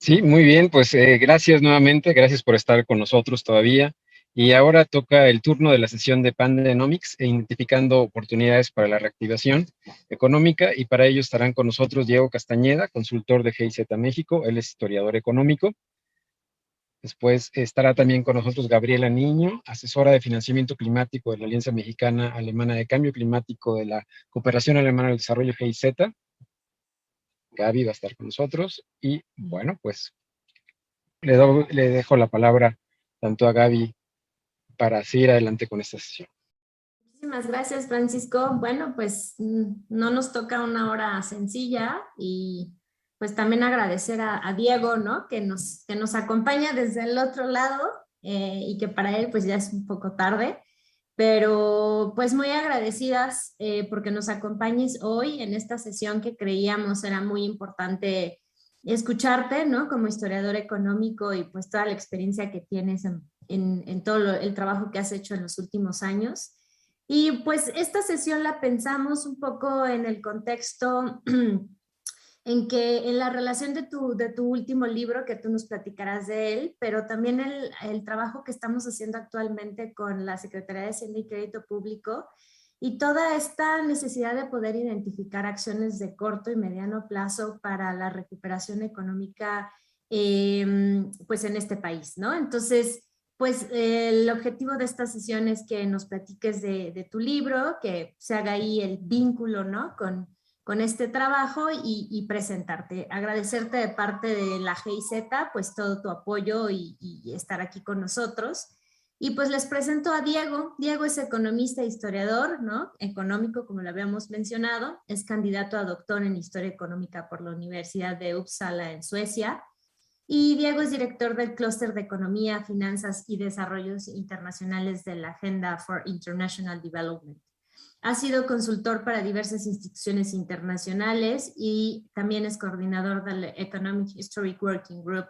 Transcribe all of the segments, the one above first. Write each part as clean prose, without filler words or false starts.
Sí, muy bien, pues gracias nuevamente, gracias por estar con nosotros todavía. Y ahora toca el turno de la sesión de Pandenomics e identificando oportunidades para la reactivación económica, y para ello estarán con nosotros Diego Castañeda, consultor de GIZ México, él es historiador económico. Después estará también con nosotros Gabriela Niño, asesora de financiamiento climático de la Alianza Mexicana Alemana de Cambio Climático de la Cooperación Alemana del Desarrollo GIZ. Gaby va a estar con nosotros y bueno, pues le dejo la palabra tanto a Gaby para seguir adelante con esta sesión. Muchísimas gracias, Francisco. Bueno, pues no nos toca una hora sencilla y pues también agradecer a Diego, ¿no? Que nos acompaña desde el otro lado y que para él pues ya es un poco tarde, pero pues muy agradecidas porque nos acompañes hoy en esta sesión que creíamos era muy importante escucharte, ¿no? Como historiador económico y pues toda la experiencia que tienes en todo el trabajo que has hecho en los últimos años. Y pues esta sesión la pensamos un poco en el contexto en que en la relación de tu último libro, que tú nos platicarás de él, pero también el trabajo que estamos haciendo actualmente con la Secretaría de Hacienda y Crédito Público y toda esta necesidad de poder identificar acciones de corto y mediano plazo para la recuperación económica pues en este país, ¿no? Entonces, pues el objetivo de esta sesión es que nos platiques de tu libro, que se haga ahí el vínculo, ¿no? Con este trabajo y presentarte. Agradecerte de parte de la GIZ, pues todo tu apoyo y estar aquí con nosotros. Y pues les presento a Diego. Diego es economista e historiador, ¿no? Económico, como lo habíamos mencionado. Es candidato a doctor en Historia Económica por la Universidad de Uppsala en Suecia. Y Diego es director del Clúster de Economía, Finanzas y Desarrollos Internacionales de la Agenda for International Development. Ha sido consultor para diversas instituciones internacionales y también es coordinador del Economic Historic Working Group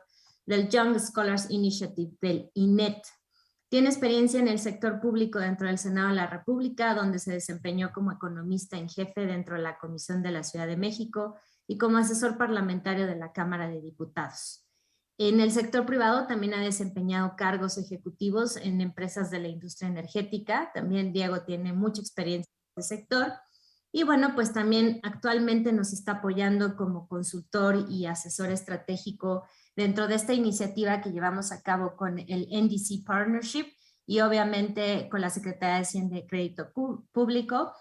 del Young Scholars Initiative del INET. Tiene experiencia en el sector público dentro del Senado de la República, donde se desempeñó como economista en jefe dentro de la Comisión de la Ciudad de México y como asesor parlamentario de la Cámara de Diputados. En el sector privado también ha desempeñado cargos ejecutivos en empresas de la industria energética. También Diego tiene mucha experiencia sector. Y bueno, pues también actualmente nos está apoyando como consultor y asesor estratégico dentro de esta iniciativa que llevamos a cabo con el NDC Partnership y obviamente con la Secretaría de Hacienda y Crédito Público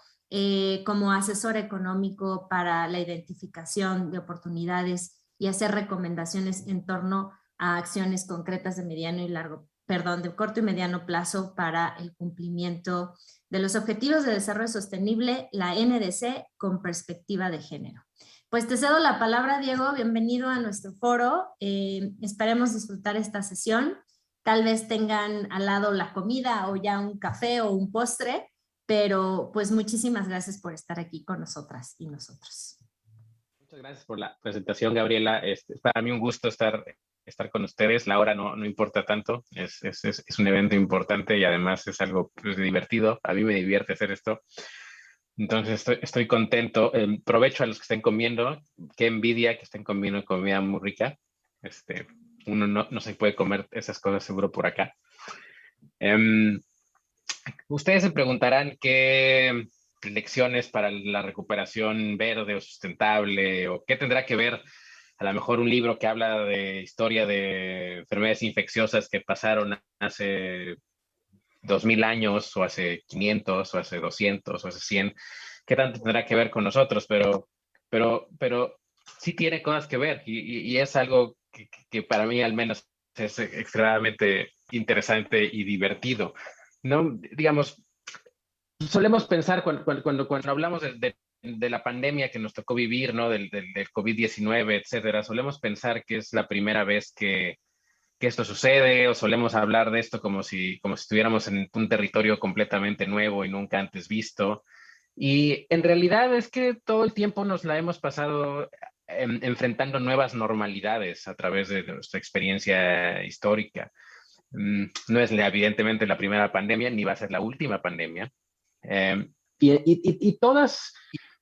como asesor económico para la identificación de oportunidades y hacer recomendaciones en torno a acciones concretas de de corto y mediano plazo para el cumplimiento de los Objetivos de Desarrollo Sostenible, la NDC, con perspectiva de género. Pues te cedo la palabra, Diego. Bienvenido a nuestro foro. Esperemos disfrutar esta sesión. Tal vez tengan al lado la comida o ya un café o un postre, pero pues muchísimas gracias por estar aquí con nosotras y nosotros. Muchas gracias por la presentación, Gabriela. Es para mí un gusto estar con ustedes. La hora no importa tanto. Es un evento importante y además es algo pues, divertido. A mí me divierte hacer esto. Entonces estoy contento. Provecho a los que estén comiendo. Qué envidia que estén comiendo comida muy rica. Uno no se puede comer esas cosas seguro por acá. Ustedes se preguntarán qué lecciones para la recuperación verde o sustentable, o qué tendrá que ver a lo mejor un libro que habla de historia de enfermedades infecciosas que pasaron hace 2000 años, o hace 500, o hace 200, o hace 100, qué tanto tendrá que ver con nosotros, pero sí tiene cosas que ver y es algo que para mí al menos es extremadamente interesante y divertido. ¿No? Digamos, solemos pensar cuando hablamos de la pandemia que nos tocó vivir, ¿no? Del COVID-19, etcétera, solemos pensar que es la primera vez que esto sucede, o solemos hablar de esto como si estuviéramos en un territorio completamente nuevo y nunca antes visto. Y en realidad es que todo el tiempo nos la hemos pasado enfrentando nuevas normalidades a través de nuestra experiencia histórica. No es evidentemente la primera pandemia, ni va a ser la última pandemia. Y todas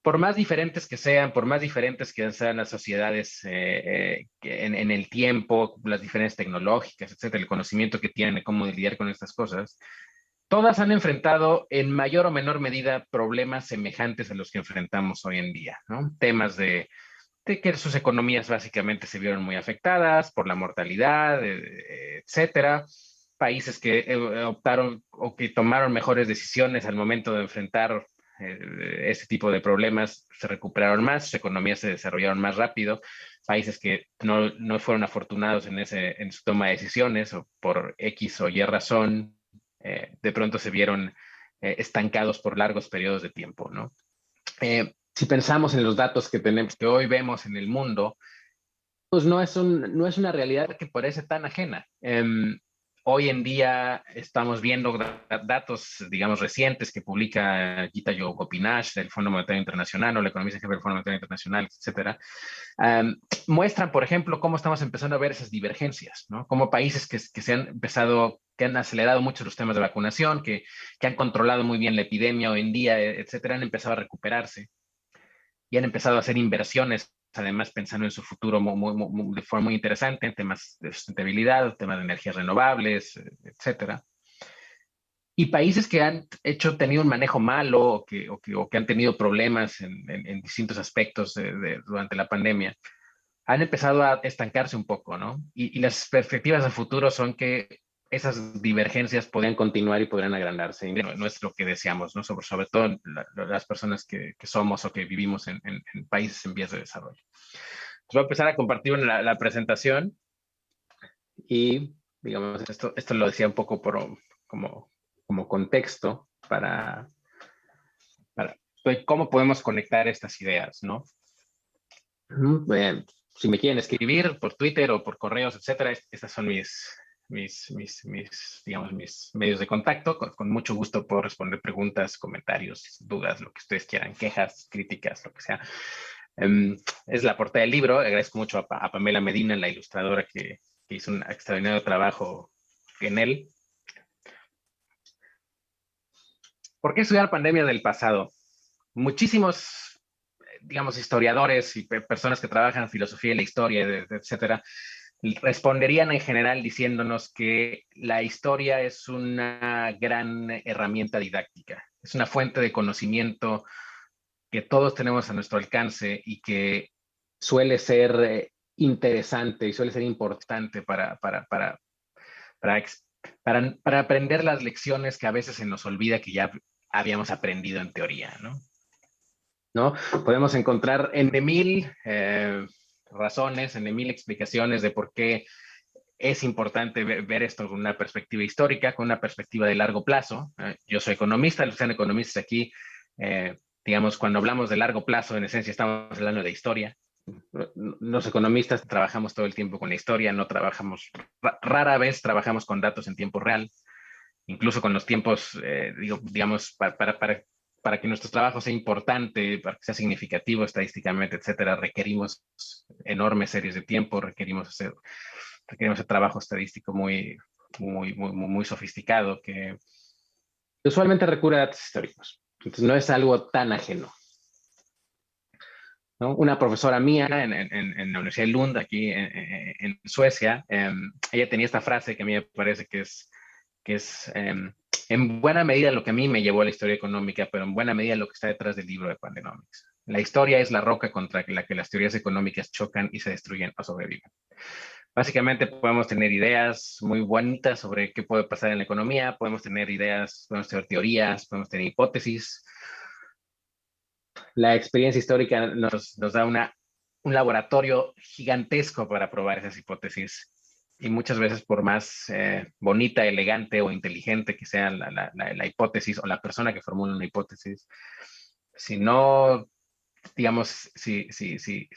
por más diferentes que sean, por más diferentes que sean las sociedades en el tiempo, las diferencias tecnológicas, etcétera, el conocimiento que tienen de cómo lidiar con estas cosas, todas han enfrentado en mayor o menor medida problemas semejantes a los que enfrentamos hoy en día, ¿no? Temas de que sus economías básicamente se vieron muy afectadas por la mortalidad, etcétera. Países que optaron o que tomaron mejores decisiones al momento de enfrentar este tipo de problemas se recuperaron más, sus economías se desarrollaron más rápido. Países que no fueron afortunados en su toma de decisiones o por X o Y razón, de pronto se vieron estancados por largos periodos de tiempo, ¿no? Si pensamos en los datos que tenemos, que hoy vemos en el mundo, pues no es una realidad que parece tan ajena. Hoy en día estamos viendo datos, digamos, recientes que publica Gita Gopinath del Fondo Monetario Internacional o la economista jefe del Fondo Monetario Internacional, etcétera. Muestran, por ejemplo, cómo estamos empezando a ver esas divergencias, ¿no? Como países que han acelerado mucho los temas de vacunación, que han controlado muy bien la epidemia hoy en día, etcétera, han empezado a recuperarse y han empezado a hacer inversiones, además pensando en su futuro de forma muy interesante, en temas de sustentabilidad, temas de energías renovables, etcétera. Y países que han tenido un manejo malo o que han tenido problemas en distintos aspectos durante la pandemia, han empezado a estancarse un poco, ¿no? Y las perspectivas de futuro son que esas divergencias podrían continuar y podrían agrandarse. Y no es lo que deseamos, ¿no? Sobre todo las personas que somos o que vivimos en países en vías de desarrollo. Entonces voy a empezar a compartir la presentación y, digamos, esto lo decía un poco como contexto para cómo podemos conectar estas ideas, ¿no? Si me quieren escribir por Twitter o por correos, etcétera, estas son mis medios de contacto. Con mucho gusto puedo responder preguntas, comentarios, dudas, lo que ustedes quieran, quejas, críticas, lo que sea. Es la portada del libro. Agradezco mucho a Pamela Medina, la ilustradora, que hizo un extraordinario trabajo en él. ¿Por qué estudiar pandemia del pasado? Muchísimos, digamos, historiadores y personas que trabajan en filosofía y la historia, etcétera, responderían en general diciéndonos que la historia es una gran herramienta didáctica, es una fuente de conocimiento que todos tenemos a nuestro alcance y que suele ser interesante y suele ser importante para aprender las lecciones que a veces se nos olvida que ya habíamos aprendido en teoría, ¿no? Podemos encontrar N.000 razones, N.000 explicaciones de por qué es importante ver esto con una perspectiva histórica, con una perspectiva de largo plazo. Yo soy economista, los que sean economistas aquí, digamos, cuando hablamos de largo plazo, en esencia estamos hablando de historia. Los economistas trabajamos todo el tiempo con la historia, no trabajamos, rara vez trabajamos con datos en tiempo real, incluso con los tiempos, digamos, para que nuestro trabajo sea importante, para que sea significativo estadísticamente, etcétera, requerimos enormes series de tiempo, requerimos hacer trabajo estadístico muy sofisticado que usualmente recurre a datos históricos. Entonces no es algo tan ajeno, ¿no? Una profesora mía en la Universidad de Lund, aquí en Suecia, ella tenía esta frase que a mí me parece que es en buena medida lo que a mí me llevó a la historia económica, pero en buena medida lo que está detrás del libro de Pandenomics. La historia es la roca contra la que las teorías económicas chocan y se destruyen o sobreviven. Básicamente podemos tener ideas muy bonitas sobre qué puede pasar en la economía, podemos tener ideas, podemos tener teorías, podemos tener hipótesis. La experiencia histórica nos da un laboratorio gigantesco para probar esas hipótesis. Y muchas veces, por más bonita, elegante o inteligente que sea la hipótesis o la persona que formula una hipótesis, si no, digamos, si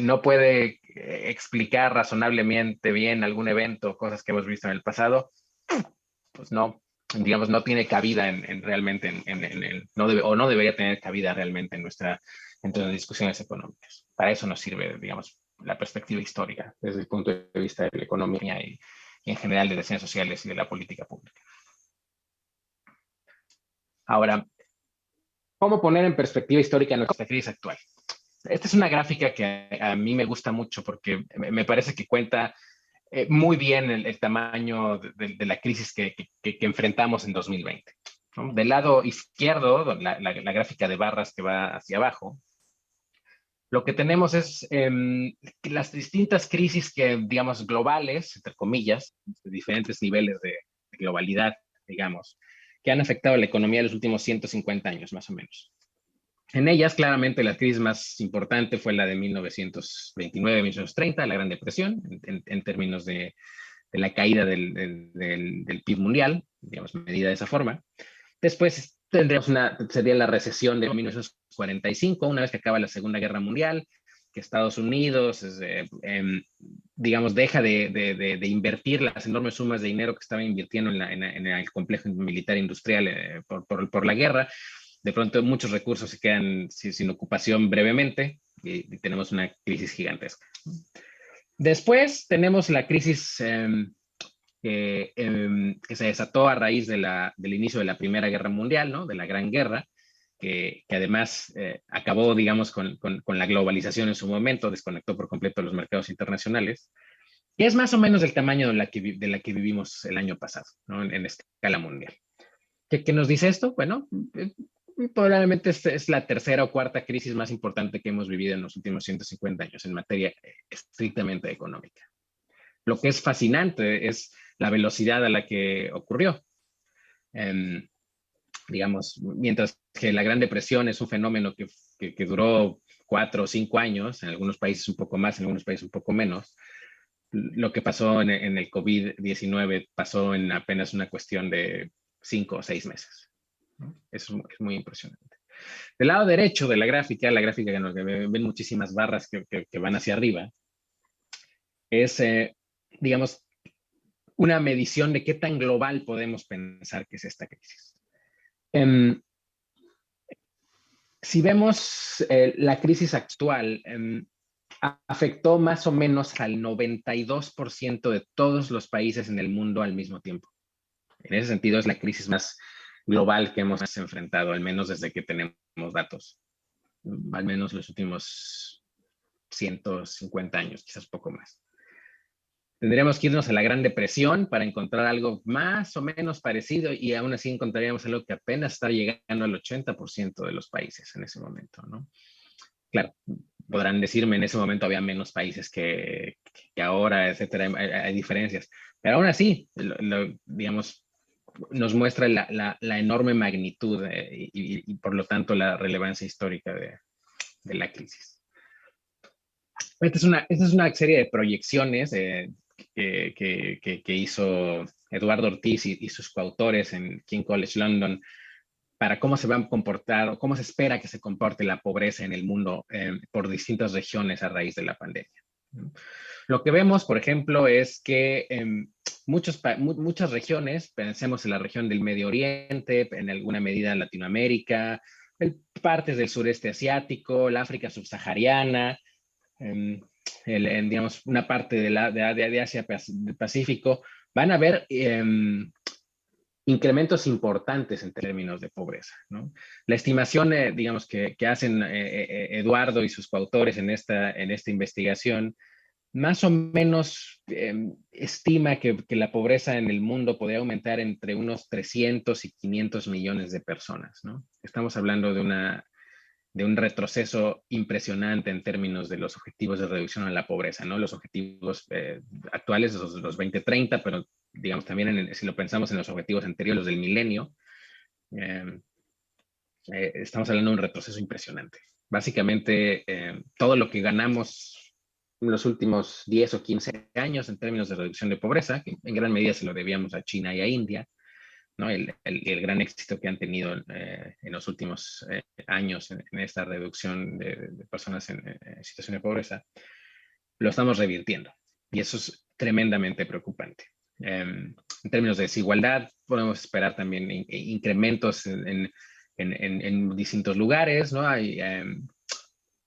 no puede explicar razonablemente bien algún evento, cosas que hemos visto en el pasado, pues no, digamos, no tiene cabida realmente no debería tener cabida realmente en nuestras discusiones económicas. Para eso nos sirve, digamos, la perspectiva histórica desde el punto de vista de la economía y en general de las ciencias sociales y de la política pública. Ahora, ¿Cómo poner en perspectiva histórica nuestra crisis actual? Esta es una gráfica que a mí me gusta mucho porque me parece que cuenta muy bien el tamaño de la crisis que enfrentamos en 2020. ¿No? Del lado izquierdo, la gráfica de barras que va hacia abajo, lo que tenemos es las distintas crisis que, digamos, globales, entre comillas, de diferentes niveles de globalidad, digamos, que han afectado a la economía en los últimos 150 años, más o menos. En ellas, claramente, la crisis más importante fue la de 1929-1930, la Gran Depresión, en términos de la caída del PIB mundial, digamos, medida de esa forma. Después tendríamos sería la recesión de 1945, una vez que acaba la Segunda Guerra Mundial, que Estados Unidos, digamos, deja de invertir las enormes sumas de dinero que estaba invirtiendo en el complejo militar industrial por la guerra. De pronto muchos recursos se quedan sin ocupación brevemente y tenemos una crisis gigantesca. Después tenemos la crisis que se desató a raíz del inicio de la Primera Guerra Mundial, ¿no? De la Gran Guerra, que además acabó, digamos, con la globalización en su momento, desconectó por completo los mercados internacionales, que es más o menos del tamaño de la que vivimos el año pasado, ¿no? En escala mundial. ¿Qué nos dice esto? Bueno, probablemente es la tercera o cuarta crisis más importante que hemos vivido en los últimos 150 años en materia estrictamente económica. Lo que es fascinante es la velocidad a la que ocurrió. Digamos, mientras que la Gran Depresión es un fenómeno que duró 4 o 5 años, en algunos países un poco más, en algunos países un poco menos, lo que pasó en el COVID-19 pasó en apenas una cuestión de 5 o 6 meses. Es muy impresionante. Del lado derecho de la gráfica que ven muchísimas barras que van hacia arriba, es, digamos, una medición de qué tan global podemos pensar que es esta crisis. Si vemos la crisis actual, afectó más o menos al 92% de todos los países en el mundo al mismo tiempo. En ese sentido, es la crisis más global que hemos enfrentado, al menos desde que tenemos datos, al menos los últimos 150 años, quizás poco más. Tendríamos que irnos a la Gran Depresión para encontrar algo más o menos parecido y aún así encontraríamos algo que apenas está llegando al 80% de los países en ese momento, ¿no? Claro, podrán decirme en ese momento había menos países que ahora, etcétera, hay diferencias, pero aún así, digamos, nos muestra la enorme magnitud y por lo tanto la relevancia histórica de la crisis. Esta es una serie de proyecciones que hizo Eduardo Ortiz y sus coautores en King College London para cómo se va a comportar o cómo se espera que se comporte la pobreza en el mundo por distintas regiones a raíz de la pandemia. Lo que vemos, por ejemplo, es que muchas regiones, pensemos en la región del Medio Oriente, en alguna medida en Latinoamérica, partes del sureste asiático, la África subsahariana, digamos, una parte de Asia Pacífico, van a haber incrementos importantes en términos de pobreza, ¿no? La estimación, digamos, que hacen Eduardo y sus coautores en esta investigación, más o menos estima que la pobreza en el mundo podría aumentar entre unos 300 y 500 millones de personas, ¿no? Estamos hablando de un retroceso impresionante en términos de los objetivos de reducción a la pobreza, ¿no? Los objetivos actuales, los 2030, pero digamos también si lo pensamos en los objetivos anteriores del milenio, estamos hablando de un retroceso impresionante. Básicamente, todo lo que ganamos en los últimos 10 o 15 años en términos de reducción de pobreza, que en gran medida se lo debíamos a China y a India, ¿no? El gran éxito que han tenido en los últimos años en esta reducción de personas en situación de pobreza, lo estamos revirtiendo. Y eso es tremendamente preocupante. En términos de desigualdad, podemos esperar también incrementos en distintos lugares, ¿no?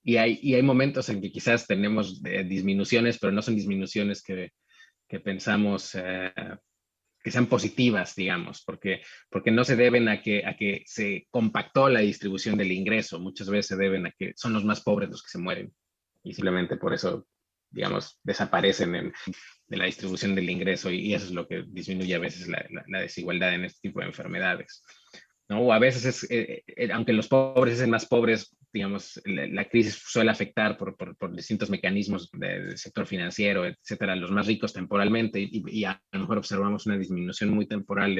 Y hay momentos en que quizás tenemos disminuciones, pero no son disminuciones que pensamos que sean positivas, digamos, porque no se deben a que se compactó la distribución del ingreso, muchas veces se deben a que son los más pobres los que se mueren y simplemente por eso, digamos, desaparecen de la distribución del ingreso y eso es lo que disminuye a veces la desigualdad en este tipo de enfermedades, ¿no? O a veces, aunque los pobres sean más pobres, digamos, la crisis suele afectar por distintos mecanismos del sector financiero, etcétera, los más ricos temporalmente y a lo mejor observamos una disminución muy temporal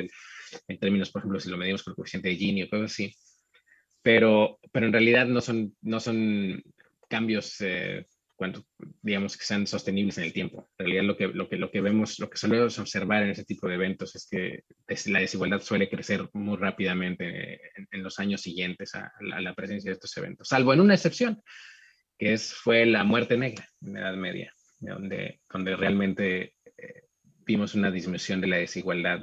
en términos, por ejemplo, si lo medimos por el coeficiente de Gini o cosas así, pero en realidad no son cambios cuando, digamos, que sean sostenibles en el tiempo. En realidad lo que vemos, lo que solemos observar en ese tipo de eventos es que la desigualdad suele crecer muy rápidamente en los años siguientes a la presencia de estos eventos, salvo en una excepción, que fue la muerte negra en la Edad Media, donde realmente vimos una disminución de la desigualdad,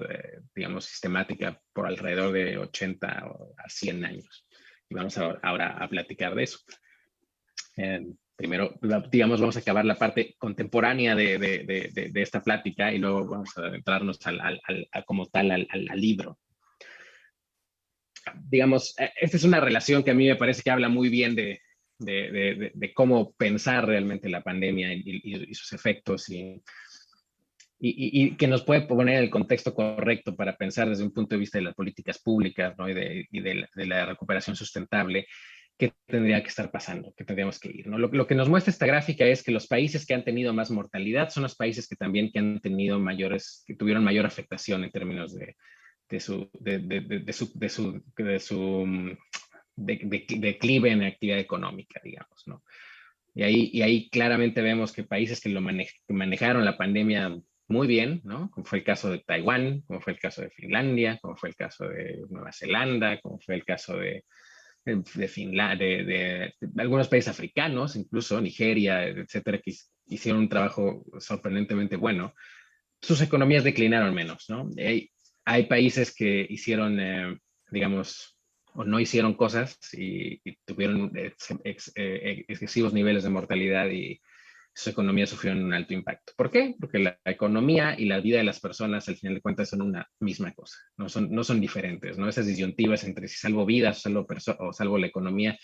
digamos, sistemática por alrededor de 80 a 100 años. Y vamos ahora a platicar de eso. Primero, digamos, vamos a acabar la parte contemporánea de esta plática y luego vamos a adentrarnos como tal al libro. Digamos, esta es una relación que a mí me parece que habla muy bien de cómo pensar realmente la pandemia y sus efectos y que nos puede poner en el contexto correcto para pensar desde un punto de vista de las políticas públicas, ¿no? y de la recuperación sustentable, qué tendría que estar pasando, qué tendríamos que ir, ¿no? Lo que nos muestra esta gráfica es que los países que han tenido más mortalidad son los países que también han tenido que tuvieron mayor afectación en términos de su declive en actividad económica, digamos, ¿no? Y ahí claramente vemos que países que manejaron la pandemia muy bien, ¿no? Como fue el caso de Taiwán, como fue el caso de Finlandia, como fue el caso de Nueva Zelanda, como fue el caso de Finlandia, de algunos países africanos, incluso Nigeria, etcétera, que hicieron un trabajo sorprendentemente bueno. Sus economías declinaron menos, ¿no? Hay países que hicieron, digamos, o no hicieron cosas y tuvieron excesivos niveles de mortalidad y sus economías sufrieron un alto impacto. ¿Por qué? Porque la economía y la vida de las personas, al final de cuentas, son una misma cosa, no son diferentes, ¿no? Esas disyuntivas entre si salvo vidas o salvo la economía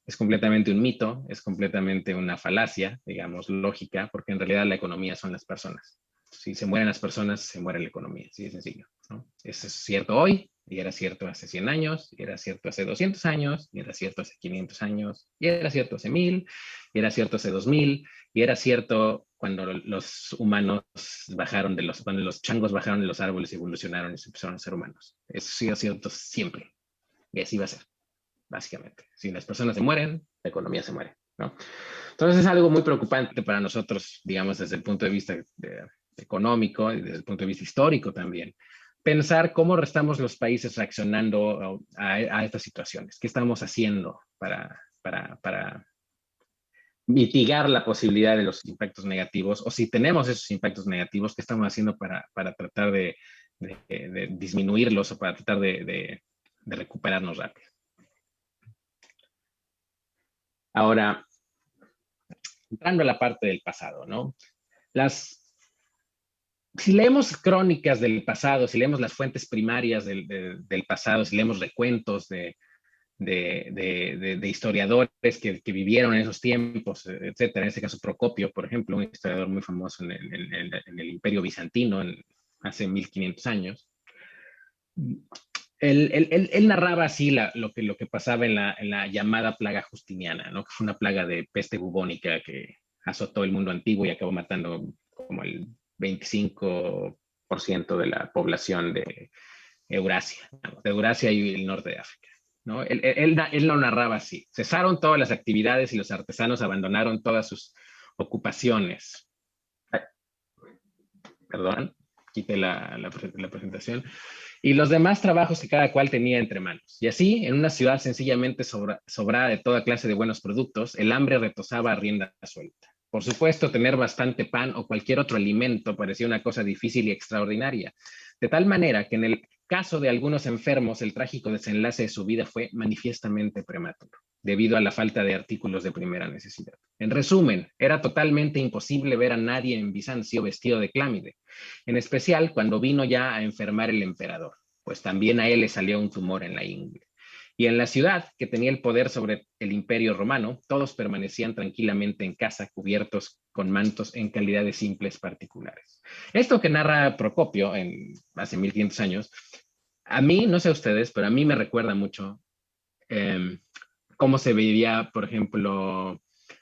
es completamente un mito, es completamente una falacia, digamos, lógica, porque en realidad la economía son las personas. Si se mueren las personas, se muere la economía, así de sencillo, ¿no? Eso es cierto hoy, y era cierto hace 100 años, y era cierto hace 200 años, y era cierto hace 500 años, y era cierto hace 1000, y era cierto hace 2000, y era cierto cuando los humanos cuando los changos bajaron de los árboles y evolucionaron y se empezaron a ser humanos. Eso sí es cierto siempre, y así va a ser, básicamente. Si las personas se mueren, la economía se muere, ¿no? Entonces es algo muy preocupante para nosotros, digamos, desde el punto de vista económico y desde el punto de vista histórico también. Pensar cómo estamos los países reaccionando a estas situaciones. ¿Qué estamos haciendo para mitigar la posibilidad de los impactos negativos? O si tenemos esos impactos negativos, ¿qué estamos haciendo para tratar de disminuirlos o para tratar de recuperarnos rápido? Ahora, entrando a la parte del pasado, ¿no? Si leemos crónicas del pasado, si leemos las fuentes primarias del pasado, si leemos recuentos de historiadores que vivieron en esos tiempos, etcétera, en este caso Procopio, por ejemplo, un historiador muy famoso en el Imperio Bizantino hace 1500 años, él narraba así lo que pasaba en la llamada plaga justiniana, ¿no? Que fue una plaga de peste bubónica que azotó el mundo antiguo y acabó matando como el 25% de la población de Eurasia, ¿no? De Eurasia y el norte de África, ¿no? Él lo narraba así: cesaron todas las actividades y los artesanos abandonaron todas sus ocupaciones. Perdón, quité la presentación. Y los demás trabajos que cada cual tenía entre manos. Y así, en una ciudad sencillamente sobrada de toda clase de buenos productos, el hambre retozaba a rienda suelta. Por supuesto, tener bastante pan o cualquier otro alimento parecía una cosa difícil y extraordinaria, de tal manera que en el caso de algunos enfermos, el trágico desenlace de su vida fue manifiestamente prematuro, debido a la falta de artículos de primera necesidad. En resumen, era totalmente imposible ver a nadie en Bizancio vestido de clámide, en especial cuando vino ya a enfermar el emperador, pues también a él le salió un tumor en la ingle. Y en la ciudad, que tenía el poder sobre el imperio romano, todos permanecían tranquilamente en casa, cubiertos con mantos en calidad de simples particulares. Esto que narra Procopio hace 1500 años, a mí, no sé ustedes, pero a mí me recuerda mucho cómo se veía, por ejemplo,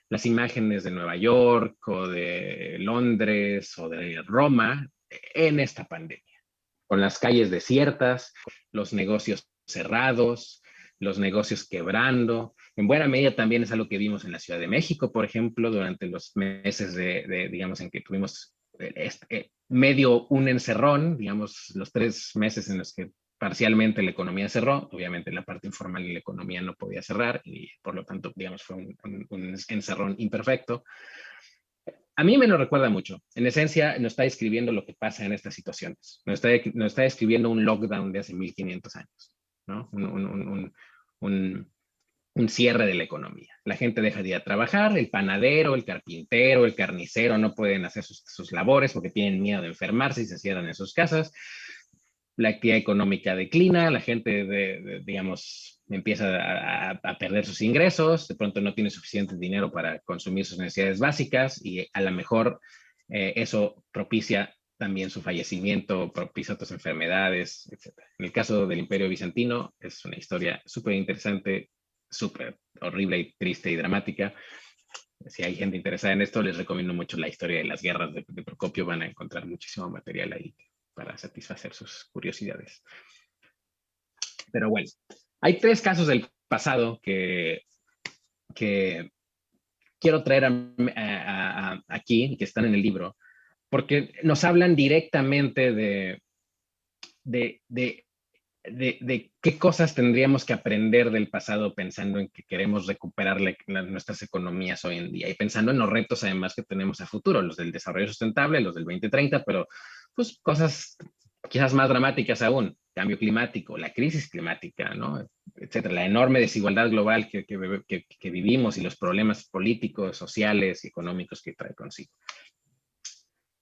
las imágenes de Nueva York o de Londres o de Roma en esta pandemia, con las calles desiertas, los negocios cerrados, los negocios quebrando. En buena medida también es algo que vimos en la Ciudad de México, por ejemplo, durante los meses digamos, en que tuvimos medio un encerrón, digamos, los 3 meses en los que parcialmente la economía cerró. Obviamente la parte informal de la economía no podía cerrar y por lo tanto, digamos, fue un encerrón imperfecto. A mí me lo recuerda mucho. En esencia, nos está describiendo lo que pasa en estas situaciones. Nos está describiendo un lockdown de hace 1500 años, ¿no? Un cierre de la economía. La gente deja de ir a trabajar, el panadero, el carpintero, el carnicero no pueden hacer sus labores porque tienen miedo de enfermarse y se cierran en sus casas. La actividad económica declina, la gente, digamos, empieza a perder sus ingresos, de pronto no tiene suficiente dinero para consumir sus necesidades básicas y a lo mejor eso propicia también su fallecimiento, propicia otras enfermedades, etc. En el caso del Imperio Bizantino es una historia súper interesante, súper horrible y triste y dramática. Si hay gente interesada en esto, les recomiendo mucho la historia de las guerras de Procopio, van a encontrar muchísimo material ahí para satisfacer sus curiosidades. Pero bueno, hay 3 casos del pasado que quiero traer aquí, que están en el libro, porque nos hablan directamente de qué cosas tendríamos que aprender del pasado pensando en que queremos recuperar nuestras economías hoy en día y pensando en los retos además que tenemos a futuro, los del desarrollo sustentable, los del 2030, pero pues cosas quizás más dramáticas aún, cambio climático, la crisis climática, ¿no? Etcétera, la enorme desigualdad global que vivimos y los problemas políticos, sociales y económicos que trae consigo.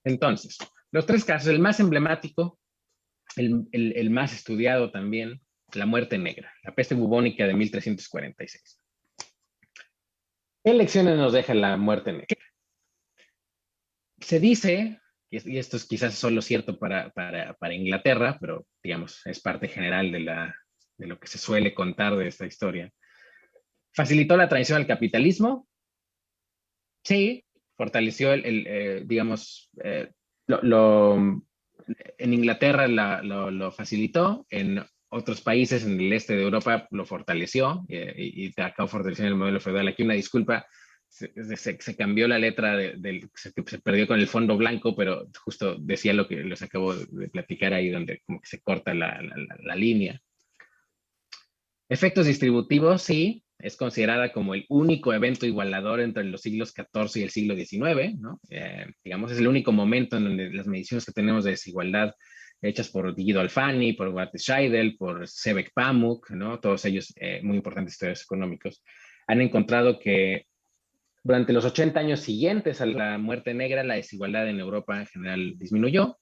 Entonces, los 3 casos, el más emblemático, el más estudiado también, la muerte negra, la peste bubónica de 1346. ¿Qué lecciones nos deja la muerte negra? Se dice, y esto es quizás solo cierto para Inglaterra, pero digamos, es parte general de lo que se suele contar de esta historia. ¿Facilitó la transición al capitalismo? Sí, fortaleció digamos, en Inglaterra lo facilitó, en otros países en el este de Europa lo fortaleció y acabó fortaleciendo el modelo feudal. Aquí una disculpa, se cambió la letra, se perdió con el fondo blanco, pero justo decía lo que les acabo de platicar ahí, donde como que se corta la línea. Efectos distributivos, sí, es considerada como el único evento igualador entre los siglos XIV y el siglo XIX, ¿no? Digamos, es el único momento en donde las mediciones que tenemos de desigualdad hechas por Guido Alfani, por Watte Scheidel, por Sebek Pamuk, ¿no? Todos ellos muy importantes estudios económicos, han encontrado que durante los 80 años siguientes a la muerte negra, la desigualdad en Europa en general disminuyó,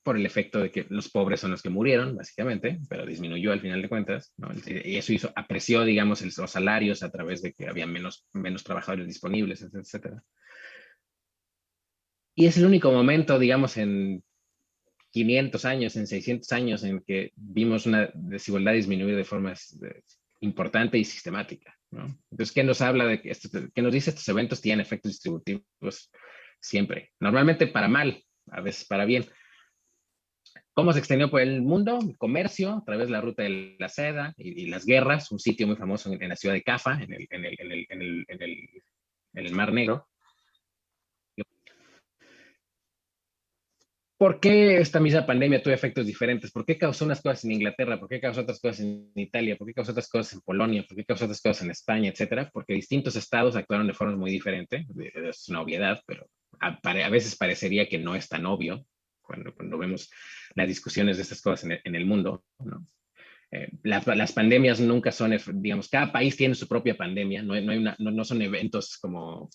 por el efecto de que los pobres son los que murieron, básicamente, pero disminuyó al final de cuentas, ¿no? Y eso apreció, digamos, los salarios a través de que había menos trabajadores disponibles, etcétera. Y es el único momento, digamos, en 500 años, en 600 años, en que vimos una desigualdad disminuir de forma importante y sistemática, ¿no? Entonces, ¿qué nos habla de qué nos dice estos eventos tienen efectos distributivos siempre? Normalmente para mal, a veces para bien. ¿Cómo se extendió por el mundo? El comercio, a través de la ruta de la seda y las guerras, un sitio muy famoso en la ciudad de Cafa, en el Mar Negro. ¿Por qué esta misma pandemia tuvo efectos diferentes? ¿Por qué causó unas cosas en Inglaterra? ¿Por qué causó otras cosas en Italia? ¿Por qué causó otras cosas en Polonia? ¿Por qué causó otras cosas en España, etcétera? Porque distintos estados actuaron de formas muy diferentes. Es una obviedad, pero a veces parecería que no es tan obvio cuando vemos las discusiones de estas cosas en el mundo, ¿no? Las pandemias nunca son, digamos, cada país tiene su propia pandemia, no son eventos como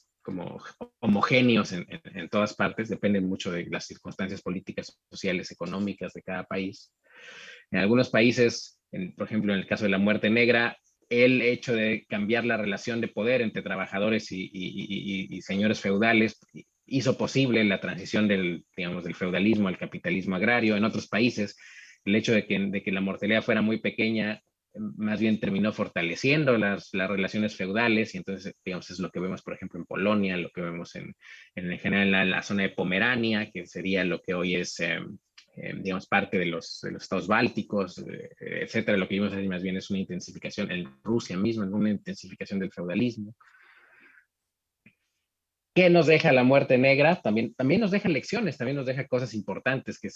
homogéneos en todas partes, dependen mucho de las circunstancias políticas, sociales, económicas de cada país. En algunos países, por ejemplo, en el caso de la muerte negra, el hecho de cambiar la relación de poder entre trabajadores y señores feudales hizo posible la transición del feudalismo al capitalismo agrario. En otros países, el hecho de que la mortalidad fuera muy pequeña, más bien terminó fortaleciendo las relaciones feudales, y entonces, digamos, es lo que vemos, por ejemplo, en Polonia, lo que vemos en general en la zona de Pomerania, que sería lo que hoy es, digamos, parte de los estados bálticos, etcétera. Lo que vimos ahí más bien es una intensificación, en Rusia mismo, una intensificación del feudalismo. ¿Qué nos deja la muerte negra? También nos deja lecciones, también nos deja cosas importantes que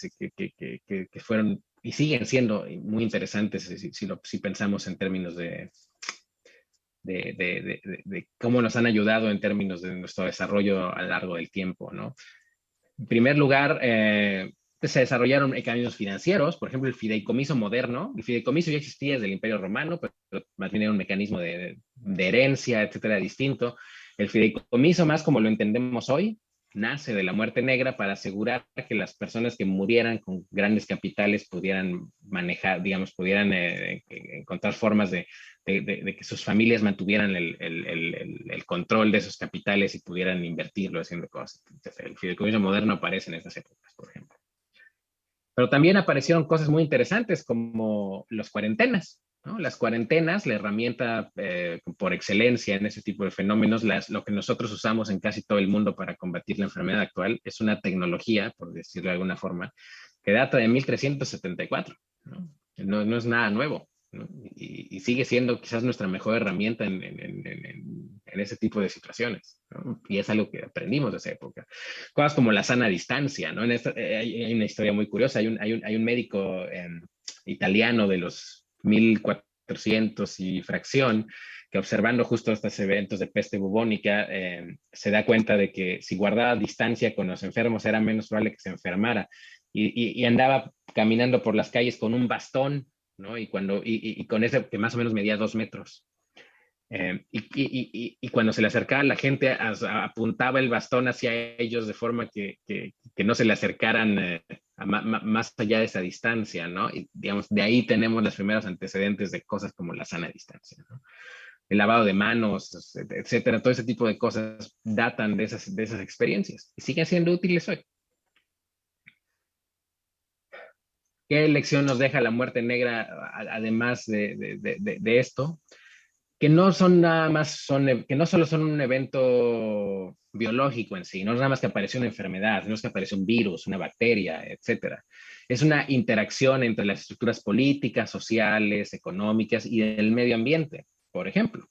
fueron y siguen siendo muy interesantes si pensamos en términos de cómo nos han ayudado en términos de nuestro desarrollo a lo largo del tiempo, ¿no? En primer lugar, se desarrollaron mecanismos financieros, por ejemplo, el fideicomiso moderno. El fideicomiso ya existía desde el Imperio Romano, pero más bien era un mecanismo de herencia, etcétera, distinto. El fideicomiso, más como lo entendemos hoy, nace de la muerte negra para asegurar que las personas que murieran con grandes capitales pudieran manejar, digamos, pudieran encontrar formas de que sus familias mantuvieran el control de esos capitales y pudieran invertirlo haciendo cosas. Entonces, el fideicomiso moderno aparece en estas épocas, por ejemplo. Pero también aparecieron cosas muy interesantes como las cuarentenas, ¿no? Las cuarentenas, la herramienta por excelencia en ese tipo de fenómenos, lo que nosotros usamos en casi todo el mundo para combatir la enfermedad actual, es una tecnología, por decirlo de alguna forma, que data de 1374, ¿no? No es nada nuevo, ¿no? Y sigue siendo quizás nuestra mejor herramienta en ese tipo de situaciones, ¿no? Y es algo que aprendimos de esa época. Cosas como la sana distancia, ¿no? Hay una historia muy curiosa. Hay un médico italiano de los 1400 y fracción que, observando justo estos eventos de peste bubónica, se da cuenta de que si guardaba distancia con los enfermos era menos probable que se enfermara, y andaba caminando por las calles con un bastón, ¿no? Y con ese que más o menos medía 2 metros. Y cuando se le acercaba, la gente apuntaba el bastón hacia ellos de forma que no se le acercaran más allá de esa distancia, ¿no? Y digamos, de ahí tenemos los primeros antecedentes de cosas como la sana distancia, ¿no? El lavado de manos, etcétera. Todo ese tipo de cosas datan de esas experiencias y siguen siendo útiles hoy. ¿Qué lección nos deja la muerte negra, además de esto? Que no son nada más, que no solo son un evento biológico en sí, no es nada más que apareció una enfermedad, no es que apareció un virus, una bacteria, etcétera. Es una interacción entre las estructuras políticas, sociales, económicas y del medio ambiente. Por ejemplo,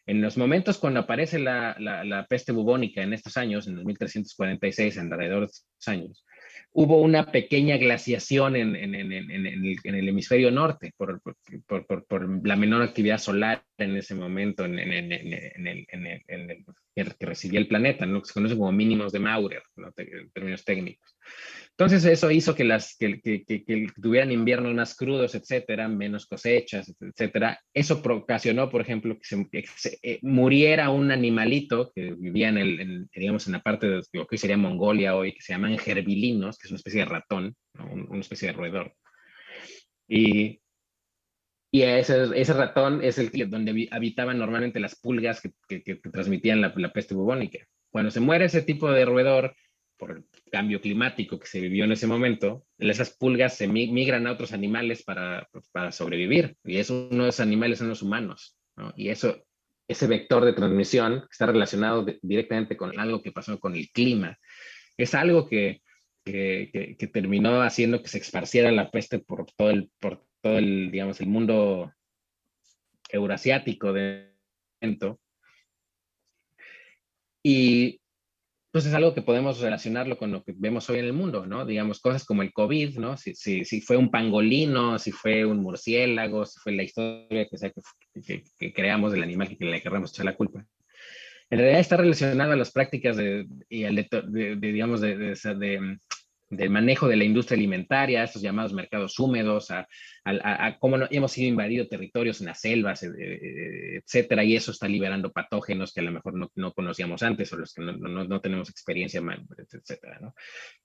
en los momentos cuando aparece la peste bubónica en estos años, en los 1346, en alrededor de estos años, hubo una pequeña glaciación en el hemisferio norte por la menor actividad solar en ese momento que recibía el planeta, ¿no? Que se conoce como mínimos de Maurer, ¿no? En términos técnicos. Entonces eso hizo que tuvieran inviernos más crudos, etcétera, menos cosechas, etcétera. Eso ocasionó, por ejemplo, que muriera un animalito que vivía digamos, en la parte de lo que hoy sería Mongolia hoy, que se llaman gerbilinos, que es una especie de ratón, ¿no? Una especie de roedor. Y ese ratón es donde habitaban normalmente las pulgas que transmitían la peste bubónica. Cuando se muere ese tipo de roedor, por el cambio climático que se vivió en ese momento, esas pulgas se migran a otros animales para sobrevivir. Y uno de esos animales son los humanos, ¿no? Y ese vector de transmisión está relacionado directamente con algo que pasó con el clima. Es algo que terminó haciendo que se esparciera la peste por todo el, digamos, el mundo eurasiático de momento. Y pues es algo que podemos relacionarlo con lo que vemos hoy en el mundo, ¿no? Digamos, cosas como el COVID, ¿no? Si fue un pangolino, si fue un murciélago, si fue la historia que creamos del animal que le querramos echar la culpa. En realidad está relacionado a las prácticas digamos, de del manejo de la industria alimentaria, a estos llamados mercados húmedos, a cómo hemos sido invadido territorios en las selvas, etcétera, y eso está liberando patógenos que a lo mejor no conocíamos antes o los que no tenemos experiencia, etcétera, ¿no?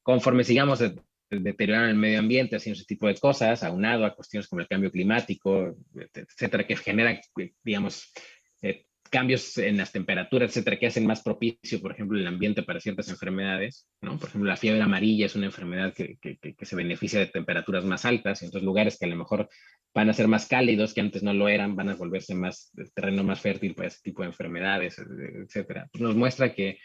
Conforme sigamos deteriorando el medio ambiente, haciendo ese tipo de cosas, aunado a cuestiones como el cambio climático, etcétera, que genera, digamos, cambios en las temperaturas, etcétera, que hacen más propicio, por ejemplo, el ambiente para ciertas enfermedades, ¿no? Por ejemplo, la fiebre amarilla es una enfermedad que se beneficia de temperaturas más altas, y entonces lugares que a lo mejor van a ser más cálidos, que antes no lo eran, van a volverse más, terreno más fértil para ese tipo de enfermedades, etcétera. Pues nos muestra que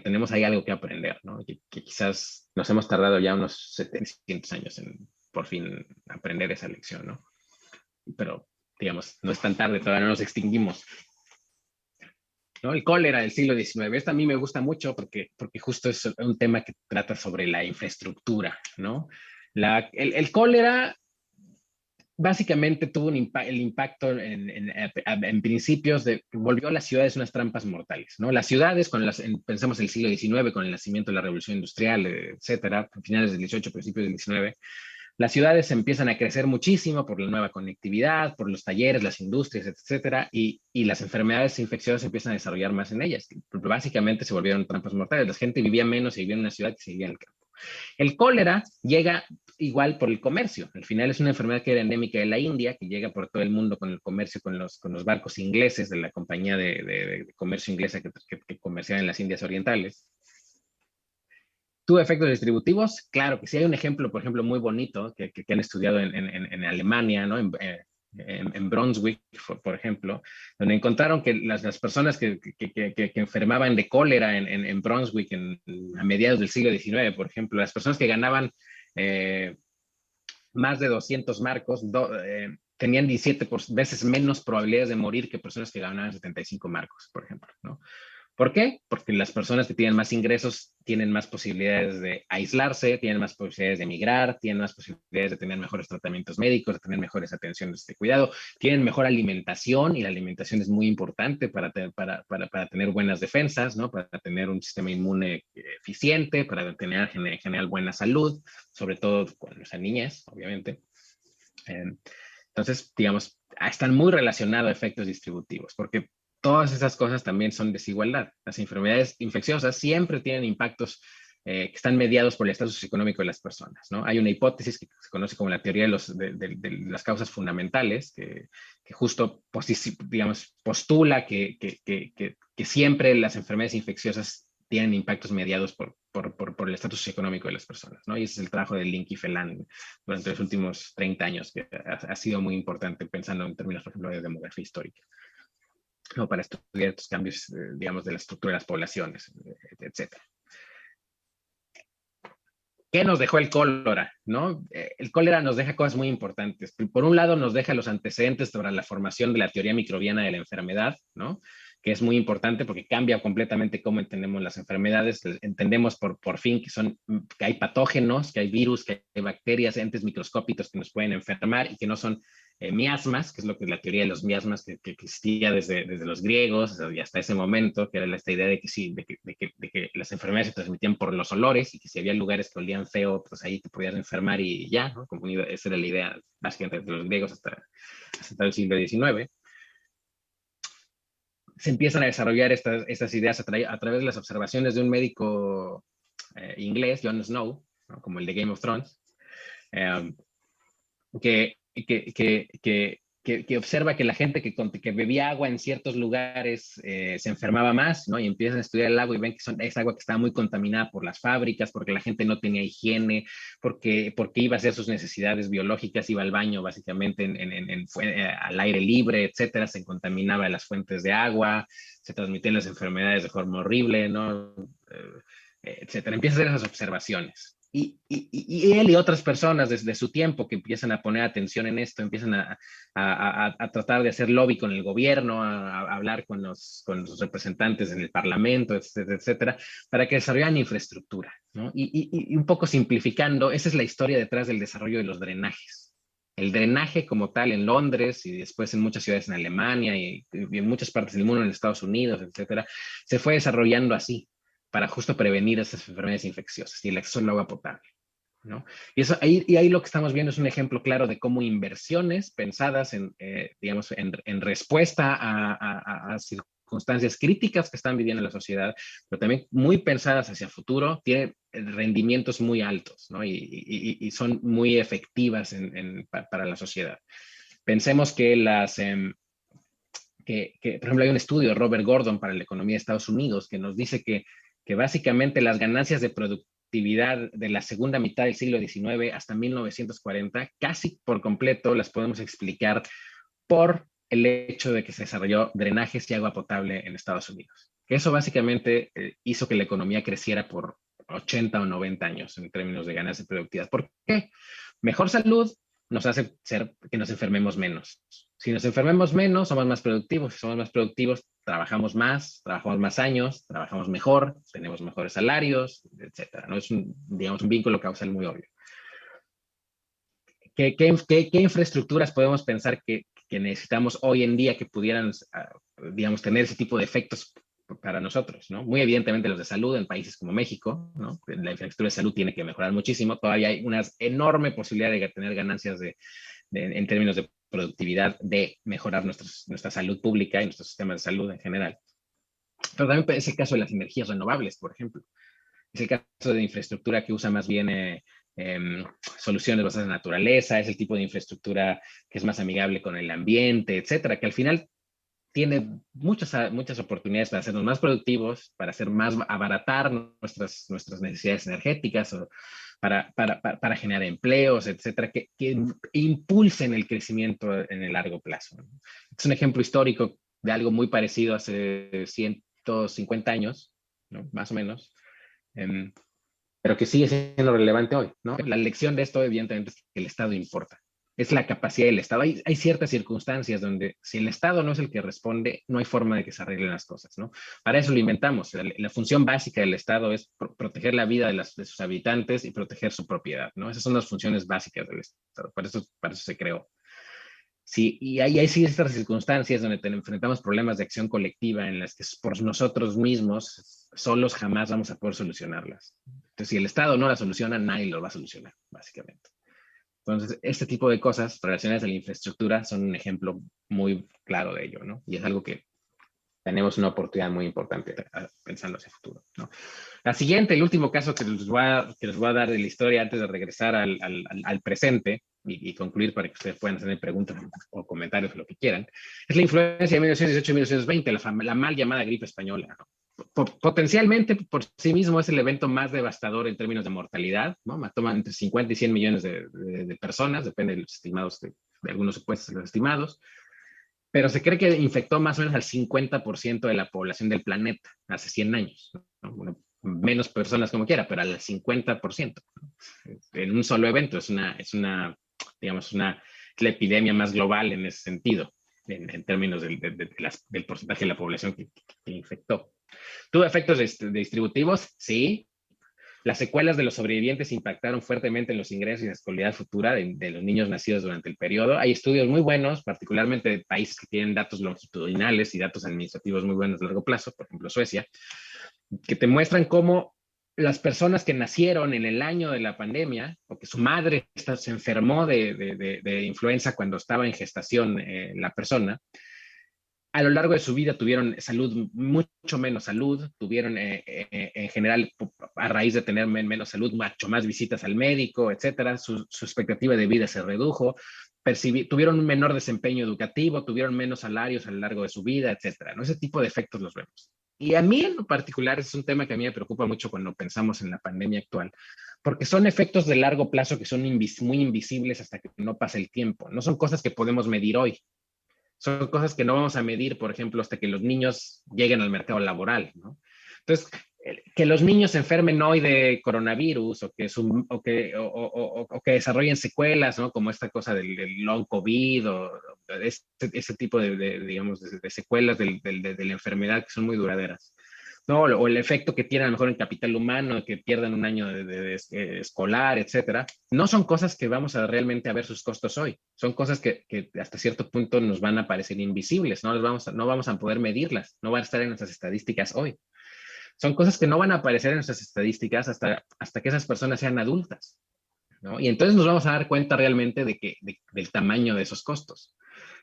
tenemos ahí algo que aprender, ¿no? Que quizás nos hemos tardado ya unos 700 años en por fin aprender esa lección, ¿no? Pero, digamos, no es tan tarde, todavía no nos extinguimos. ¿No? El cólera del siglo XIX. Esto a mí me gusta mucho porque justo es un tema que trata sobre la infraestructura, ¿no? El cólera básicamente tuvo el impacto en principios de que volvió a las ciudades unas trampas mortales, ¿no? Las ciudades, pensemos el siglo XIX, con el nacimiento de la revolución industrial, etcétera, finales del XVIII, principios del XIX, las ciudades empiezan a crecer muchísimo por la nueva conectividad, por los talleres, las industrias, etcétera, y las enfermedades infecciosas empiezan a desarrollar más en ellas. Básicamente se volvieron trampas mortales. La gente vivía menos y vivía en una ciudad que se vivía en el campo. El cólera llega igual por el comercio. Al final es una enfermedad que era endémica de la India, que llega por todo el mundo con el comercio, con los barcos ingleses de la compañía de comercio inglesa que comerciaba en las Indias Orientales. ¿Tuvo efectos distributivos? Claro que sí. Hay un ejemplo, por ejemplo, muy bonito que han estudiado en Alemania, ¿no? En Brunswick, por ejemplo, donde encontraron que las personas que enfermaban de cólera en Brunswick a mediados del siglo XIX, por ejemplo, las personas que ganaban más de 200 marcos tenían 17 veces menos probabilidades de morir que personas que ganaban 75 marcos, por ejemplo, ¿no? ¿Por qué? Porque las personas que tienen más ingresos tienen más posibilidades de aislarse, tienen más posibilidades de emigrar, tienen más posibilidades de tener mejores tratamientos médicos, de tener mejores atenciones de cuidado, tienen mejor alimentación, y la alimentación es muy importante para tener buenas defensas, ¿no? Para tener un sistema inmune eficiente, para tener en general buena salud, sobre todo con nuestra niñez, obviamente. Entonces, digamos, están muy relacionados a efectos distributivos, porque todas esas cosas también son desigualdad. Las enfermedades infecciosas siempre tienen impactos que están mediados por el estatus socioeconómico de las personas, ¿no? Hay una hipótesis que se conoce como la teoría de las causas fundamentales, que justo, digamos, postula que siempre las enfermedades infecciosas tienen impactos mediados por el estatus socioeconómico de las personas, ¿no? Y ese es el trabajo de Link y Phelan durante los últimos 30 años, que ha sido muy importante pensando en términos, por ejemplo, de demografía histórica, ¿no? Para estudiar estos cambios, digamos, de la estructura de las poblaciones, etcétera. ¿Qué nos dejó el cólera? ¿No? El cólera nos deja cosas muy importantes. Por un lado, nos deja los antecedentes sobre la formación de la teoría microbiana de la enfermedad, ¿no? Que es muy importante porque cambia completamente cómo entendemos las enfermedades. Entendemos por fin que hay patógenos, que hay virus, que hay bacterias, entes microscópicos que nos pueden enfermar y que no son miasmas, que es lo que es la teoría de los miasmas que existía desde los griegos y hasta ese momento, que era esta idea de que sí, de que las enfermedades se transmitían por los olores, y que si había lugares que olían feo, pues ahí te podías enfermar y ya, ¿no? Esa era la idea básicamente de los griegos hasta el siglo XIX. Se empiezan a desarrollar estas ideas a través de las observaciones de un médico inglés, John Snow, ¿no? Como el de Game of Thrones, que observa que la gente que bebía agua en ciertos lugares se enfermaba más, ¿no? Y empiezan a estudiar el agua y ven que es agua que estaba muy contaminada por las fábricas, porque la gente no tenía higiene, porque iba a hacer sus necesidades biológicas, iba al baño básicamente al aire libre, etcétera, se contaminaba las fuentes de agua, se transmitían las enfermedades de forma horrible, ¿no? Etcétera. Empieza a hacer esas observaciones. Y él y otras personas desde su tiempo que empiezan a poner atención en esto, empiezan a tratar de hacer lobby con el gobierno, a hablar con los representantes en el parlamento, etcétera, etcétera, para que desarrollen infraestructura, ¿no? Y un poco simplificando, esa es la historia detrás del desarrollo de los drenajes. El drenaje como tal en Londres y después en muchas ciudades en Alemania y en muchas partes del mundo, en Estados Unidos, etcétera, se fue desarrollando así, para justo prevenir esas enfermedades infecciosas y el acceso al agua potable. ¿no? Y ahí lo que estamos viendo es un ejemplo claro de cómo inversiones pensadas digamos, en respuesta a circunstancias críticas que están viviendo la sociedad, pero también muy pensadas hacia el futuro, tienen rendimientos muy altos, ¿no? Y son muy efectivas para la sociedad. Pensemos que por ejemplo, hay un estudio de Robert Gordon para la economía de Estados Unidos que nos dice que básicamente las ganancias de productividad de la segunda mitad del siglo XIX hasta 1940, casi por completo las podemos explicar por el hecho de que se desarrolló drenajes y agua potable en Estados Unidos. Que eso básicamente hizo que la economía creciera por 80 o 90 años en términos de ganancias de productividad. ¿Por qué? Mejor salud nos hace que nos enfermemos menos. Si nos enfermemos menos, somos más productivos. Si somos más productivos, trabajamos más años, trabajamos mejor, tenemos mejores salarios, etcétera. ¿No? Es digamos, un vínculo causal muy obvio. ¿Qué infraestructuras podemos pensar que necesitamos hoy en día que pudieran, digamos, tener ese tipo de efectos para nosotros, ¿no? Muy evidentemente los de salud en países como México, ¿no? La infraestructura de salud tiene que mejorar muchísimo. Todavía hay una enorme posibilidad de tener ganancias en términos de productividad, de mejorar nuestra salud pública y nuestro sistema de salud en general. Pero también es el caso de las energías renovables, por ejemplo. Es el caso de infraestructura que usa más bien soluciones basadas en naturaleza, es el tipo de infraestructura que es más amigable con el ambiente, etcétera, que al final tiene muchas oportunidades para hacernos más productivos, para abaratar nuestras necesidades energéticas, o para generar empleos, etcétera, que impulsen el crecimiento en el largo plazo. Es un ejemplo histórico de algo muy parecido hace 150 años, ¿no? Más o menos, pero que sigue siendo relevante hoy, ¿no? La lección de esto, evidentemente, es que el Estado importa. Es la capacidad del Estado. Hay ciertas circunstancias donde si el Estado no es el que responde, no hay forma de que se arreglen las cosas, ¿no? Para eso lo inventamos. La función básica del Estado es proteger la vida de sus habitantes y proteger su propiedad, ¿no? Esas son las funciones básicas del Estado. Para eso se creó. Sí, y hay ciertas circunstancias donde enfrentamos problemas de acción colectiva en las que por nosotros mismos solos jamás vamos a poder solucionarlas. Entonces, si el Estado no la soluciona, nadie lo va a solucionar, básicamente. Entonces, este tipo de cosas relacionadas a la infraestructura son un ejemplo muy claro de ello, ¿no? Y es algo que tenemos una oportunidad muy importante pensando hacia el futuro, ¿no? La siguiente, el último caso que les voy a dar de la historia antes de regresar al presente y concluir para que ustedes puedan hacer preguntas o comentarios, lo que quieran, es la influencia de 1918 y 1920, la mal llamada gripe española, ¿no? Potencialmente por sí mismo es el evento más devastador en términos de mortalidad, ¿no? Mató entre 50 y 100 millones de personas, depende de los estimados, de algunos supuestos de los estimados, pero se cree que infectó más o menos al 50% de la población del planeta hace 100 años, ¿no? Bueno, menos personas como quiera, pero al 50%, ¿no? En un solo evento. Es la epidemia más global en ese sentido, en términos del porcentaje de la población que infectó. ¿Tuvo efectos distributivos? Sí. Las secuelas de los sobrevivientes impactaron fuertemente en los ingresos y la escolaridad futura de los niños nacidos durante el periodo. Hay estudios muy buenos, particularmente de países que tienen datos longitudinales y datos administrativos muy buenos a largo plazo, por ejemplo Suecia, que te muestran cómo las personas que nacieron en el año de la pandemia, o que su madre se enfermó de influenza cuando estaba en gestación la persona, a lo largo de su vida tuvieron salud, mucho menos salud, tuvieron en general, a raíz de tener menos salud, mucho más visitas al médico, etcétera, su expectativa de vida se redujo, tuvieron un menor desempeño educativo, tuvieron menos salarios a lo largo de su vida, etcétera, ¿no? Ese tipo de efectos los vemos. Y a mí en lo particular es un tema que a mí me preocupa mucho cuando pensamos en la pandemia actual, porque son efectos de largo plazo que son muy invisibles hasta que no pasa el tiempo. No son cosas que podemos medir hoy. Son cosas que no vamos a medir, por ejemplo, hasta que los niños lleguen al mercado laboral, ¿no? Entonces, que los niños se enfermen hoy de coronavirus o que desarrollen secuelas, ¿no? Como esta cosa del long COVID o ese tipo digamos, de secuelas de la enfermedad que son muy duraderas, ¿no? O el efecto que tiene a lo mejor en capital humano, que pierdan un año escolar, etcétera. No son cosas que vamos a realmente a ver sus costos hoy. Son cosas que hasta cierto punto nos van a parecer invisibles, no vamos a poder medirlas, no van a estar en nuestras estadísticas hoy. Son cosas que no van a aparecer en nuestras estadísticas hasta que esas personas sean adultas. ¿no? Y entonces nos vamos a dar cuenta realmente del tamaño de esos costos.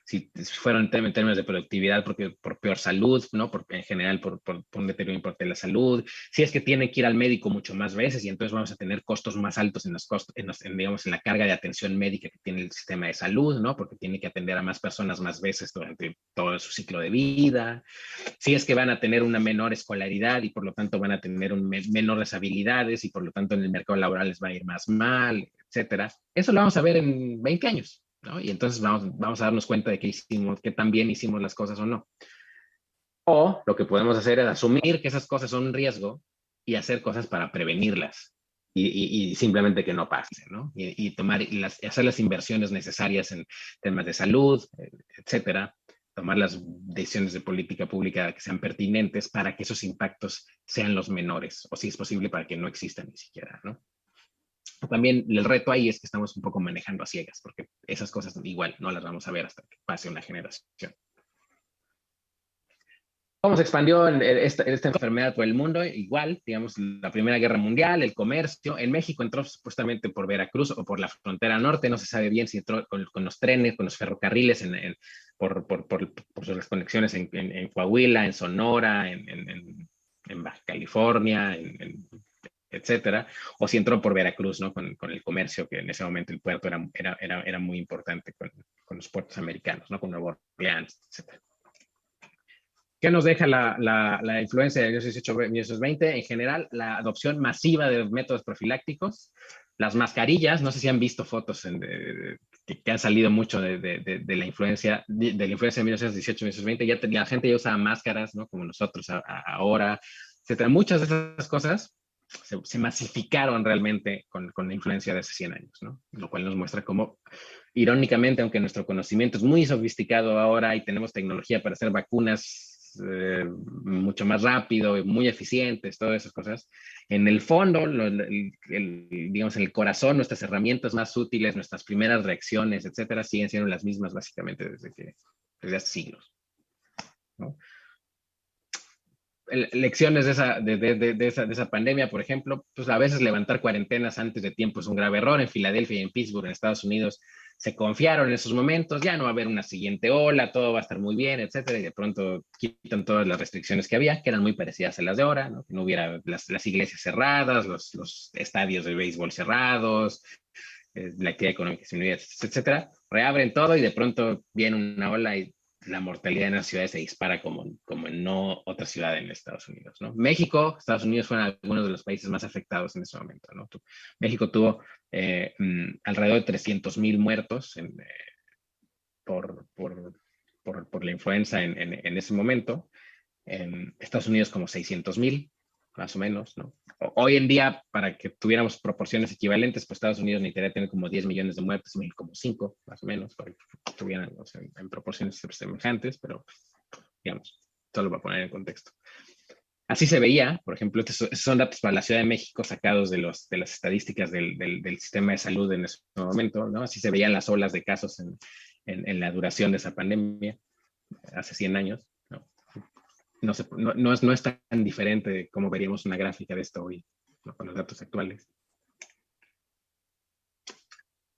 Si fueron en términos de productividad, porque por peor salud, ¿no? En general por un deterioro importante de la salud, si es que tienen que ir al médico mucho más veces y entonces vamos a tener costos más altos en los costos, digamos, en la carga de atención médica que tiene el sistema de salud, ¿no? Porque tiene que atender a más personas más veces durante todo su ciclo de vida. Si es que van a tener una menor escolaridad y por lo tanto van a tener menores habilidades y por lo tanto en el mercado laboral les va a ir más mal, etcétera. Eso lo vamos a ver en 20 años. ¿No? Y entonces vamos a darnos cuenta de que tan bien hicimos las cosas o no. O lo que podemos hacer es asumir que esas cosas son un riesgo y hacer cosas para prevenirlas y simplemente que no pasen, ¿no? Y hacer las inversiones necesarias en temas de salud, etcétera, tomar las decisiones de política pública que sean pertinentes para que esos impactos sean los menores, o si es posible para que no existan ni siquiera, ¿no? También el reto ahí es que estamos un poco manejando a ciegas, porque esas cosas igual no las vamos a ver hasta que pase una generación. ¿Cómo se expandió esta enfermedad por el mundo? Igual, digamos, la Primera Guerra Mundial, el comercio. En México entró supuestamente por Veracruz o por la frontera norte, no se sabe bien si entró con los trenes, con los ferrocarriles, por las conexiones en Coahuila, en Sonora, en Baja California, etcétera, o si entró por Veracruz, ¿no? Con el comercio, que en ese momento el puerto era muy importante con los puertos americanos, ¿no? Con Nueva Orleans, etcétera. ¿Qué nos deja la influencia de 1918-1920? En general, la adopción masiva de métodos profilácticos, las mascarillas, no sé si han visto fotos que han salido mucho de la influencia de 1918-1920, ya la gente ya usaba máscaras, ¿no? Como nosotros ahora, etcétera. Muchas de esas cosas se masificaron realmente con la influencia de hace 100 años, ¿no? Lo cual nos muestra cómo, irónicamente, aunque nuestro conocimiento es muy sofisticado ahora y tenemos tecnología para hacer vacunas mucho más rápido y muy eficientes, todas esas cosas, en el fondo, digamos, en el corazón, nuestras herramientas más útiles, nuestras primeras reacciones, etcétera, siguen siendo las mismas básicamente desde hace siglos, ¿no? Lecciones de esa pandemia, por ejemplo, pues a veces levantar cuarentenas antes de tiempo es un grave error. En Filadelfia y en Pittsburgh, en Estados Unidos, se confiaron en esos momentos, ya no va a haber una siguiente ola, todo va a estar muy bien, etcétera, y de pronto quitan todas las restricciones que había, que eran muy parecidas a las de ahora, ¿no? Que no hubiera las iglesias cerradas, los estadios de béisbol cerrados, la actividad económica, etcétera, reabren todo y de pronto viene una ola y la mortalidad en las ciudades se dispara como en no otra ciudad en Estados Unidos, ¿no? México, Estados Unidos fueron algunos de los países más afectados en ese momento, ¿no? México tuvo alrededor de 300,000 muertos por la influenza en ese momento. En Estados Unidos como 600,000, más o menos, ¿no? Hoy en día, para que tuviéramos proporciones equivalentes, pues Estados Unidos necesitaría tener como 10 millones de muertes, México como 5, más o menos, para que tuvieran, o sea, en proporciones semejantes, pero, digamos, solo para poner en contexto. Así se veía, por ejemplo, estos son datos para la Ciudad de México sacados de las estadísticas del sistema de salud en ese momento, ¿no? Así se veían las olas de casos en la duración de esa pandemia hace 100 años, ¿no? No es tan diferente de cómo veríamos una gráfica de esto hoy, ¿no? Con los datos actuales.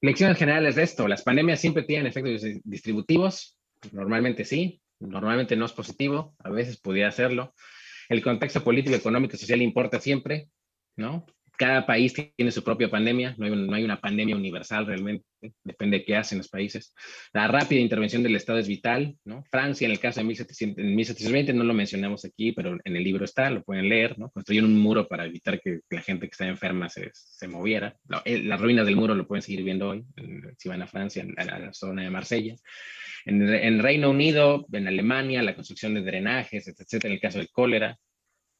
Lecciones generales de esto. Las pandemias siempre tienen efectos distributivos. Normalmente sí. Normalmente no es positivo. A veces pudiera hacerlo. El contexto político, económico y social importa siempre, ¿no? Cada país tiene su propia pandemia, no hay una pandemia universal realmente, depende de qué hacen los países. La rápida intervención del Estado es vital, ¿no? Francia, en el caso de 1720, no lo mencionamos aquí, pero en el libro está, lo pueden leer, ¿no? Construyeron un muro para evitar que la gente que está enferma se moviera. Las ruinas del muro lo pueden seguir viendo hoy, si van a Francia, a la zona de Marsella. En Reino Unido, en Alemania, la construcción de drenajes, etcétera, en el caso del cólera.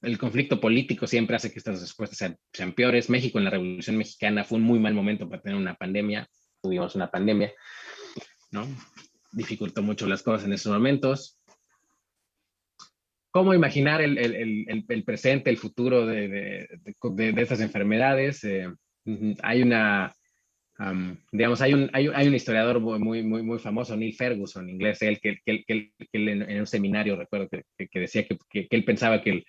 El conflicto político siempre hace que estas respuestas sean peores. México en la Revolución Mexicana fue un muy mal momento para tener una pandemia. Tuvimos una pandemia, ¿no? Dificultó mucho las cosas en esos momentos. ¿Cómo imaginar el presente, el futuro de estas enfermedades? Hay una... digamos, hay un historiador muy famoso, Neil Ferguson, inglés, él que en un seminario recuerdo que decía que él pensaba que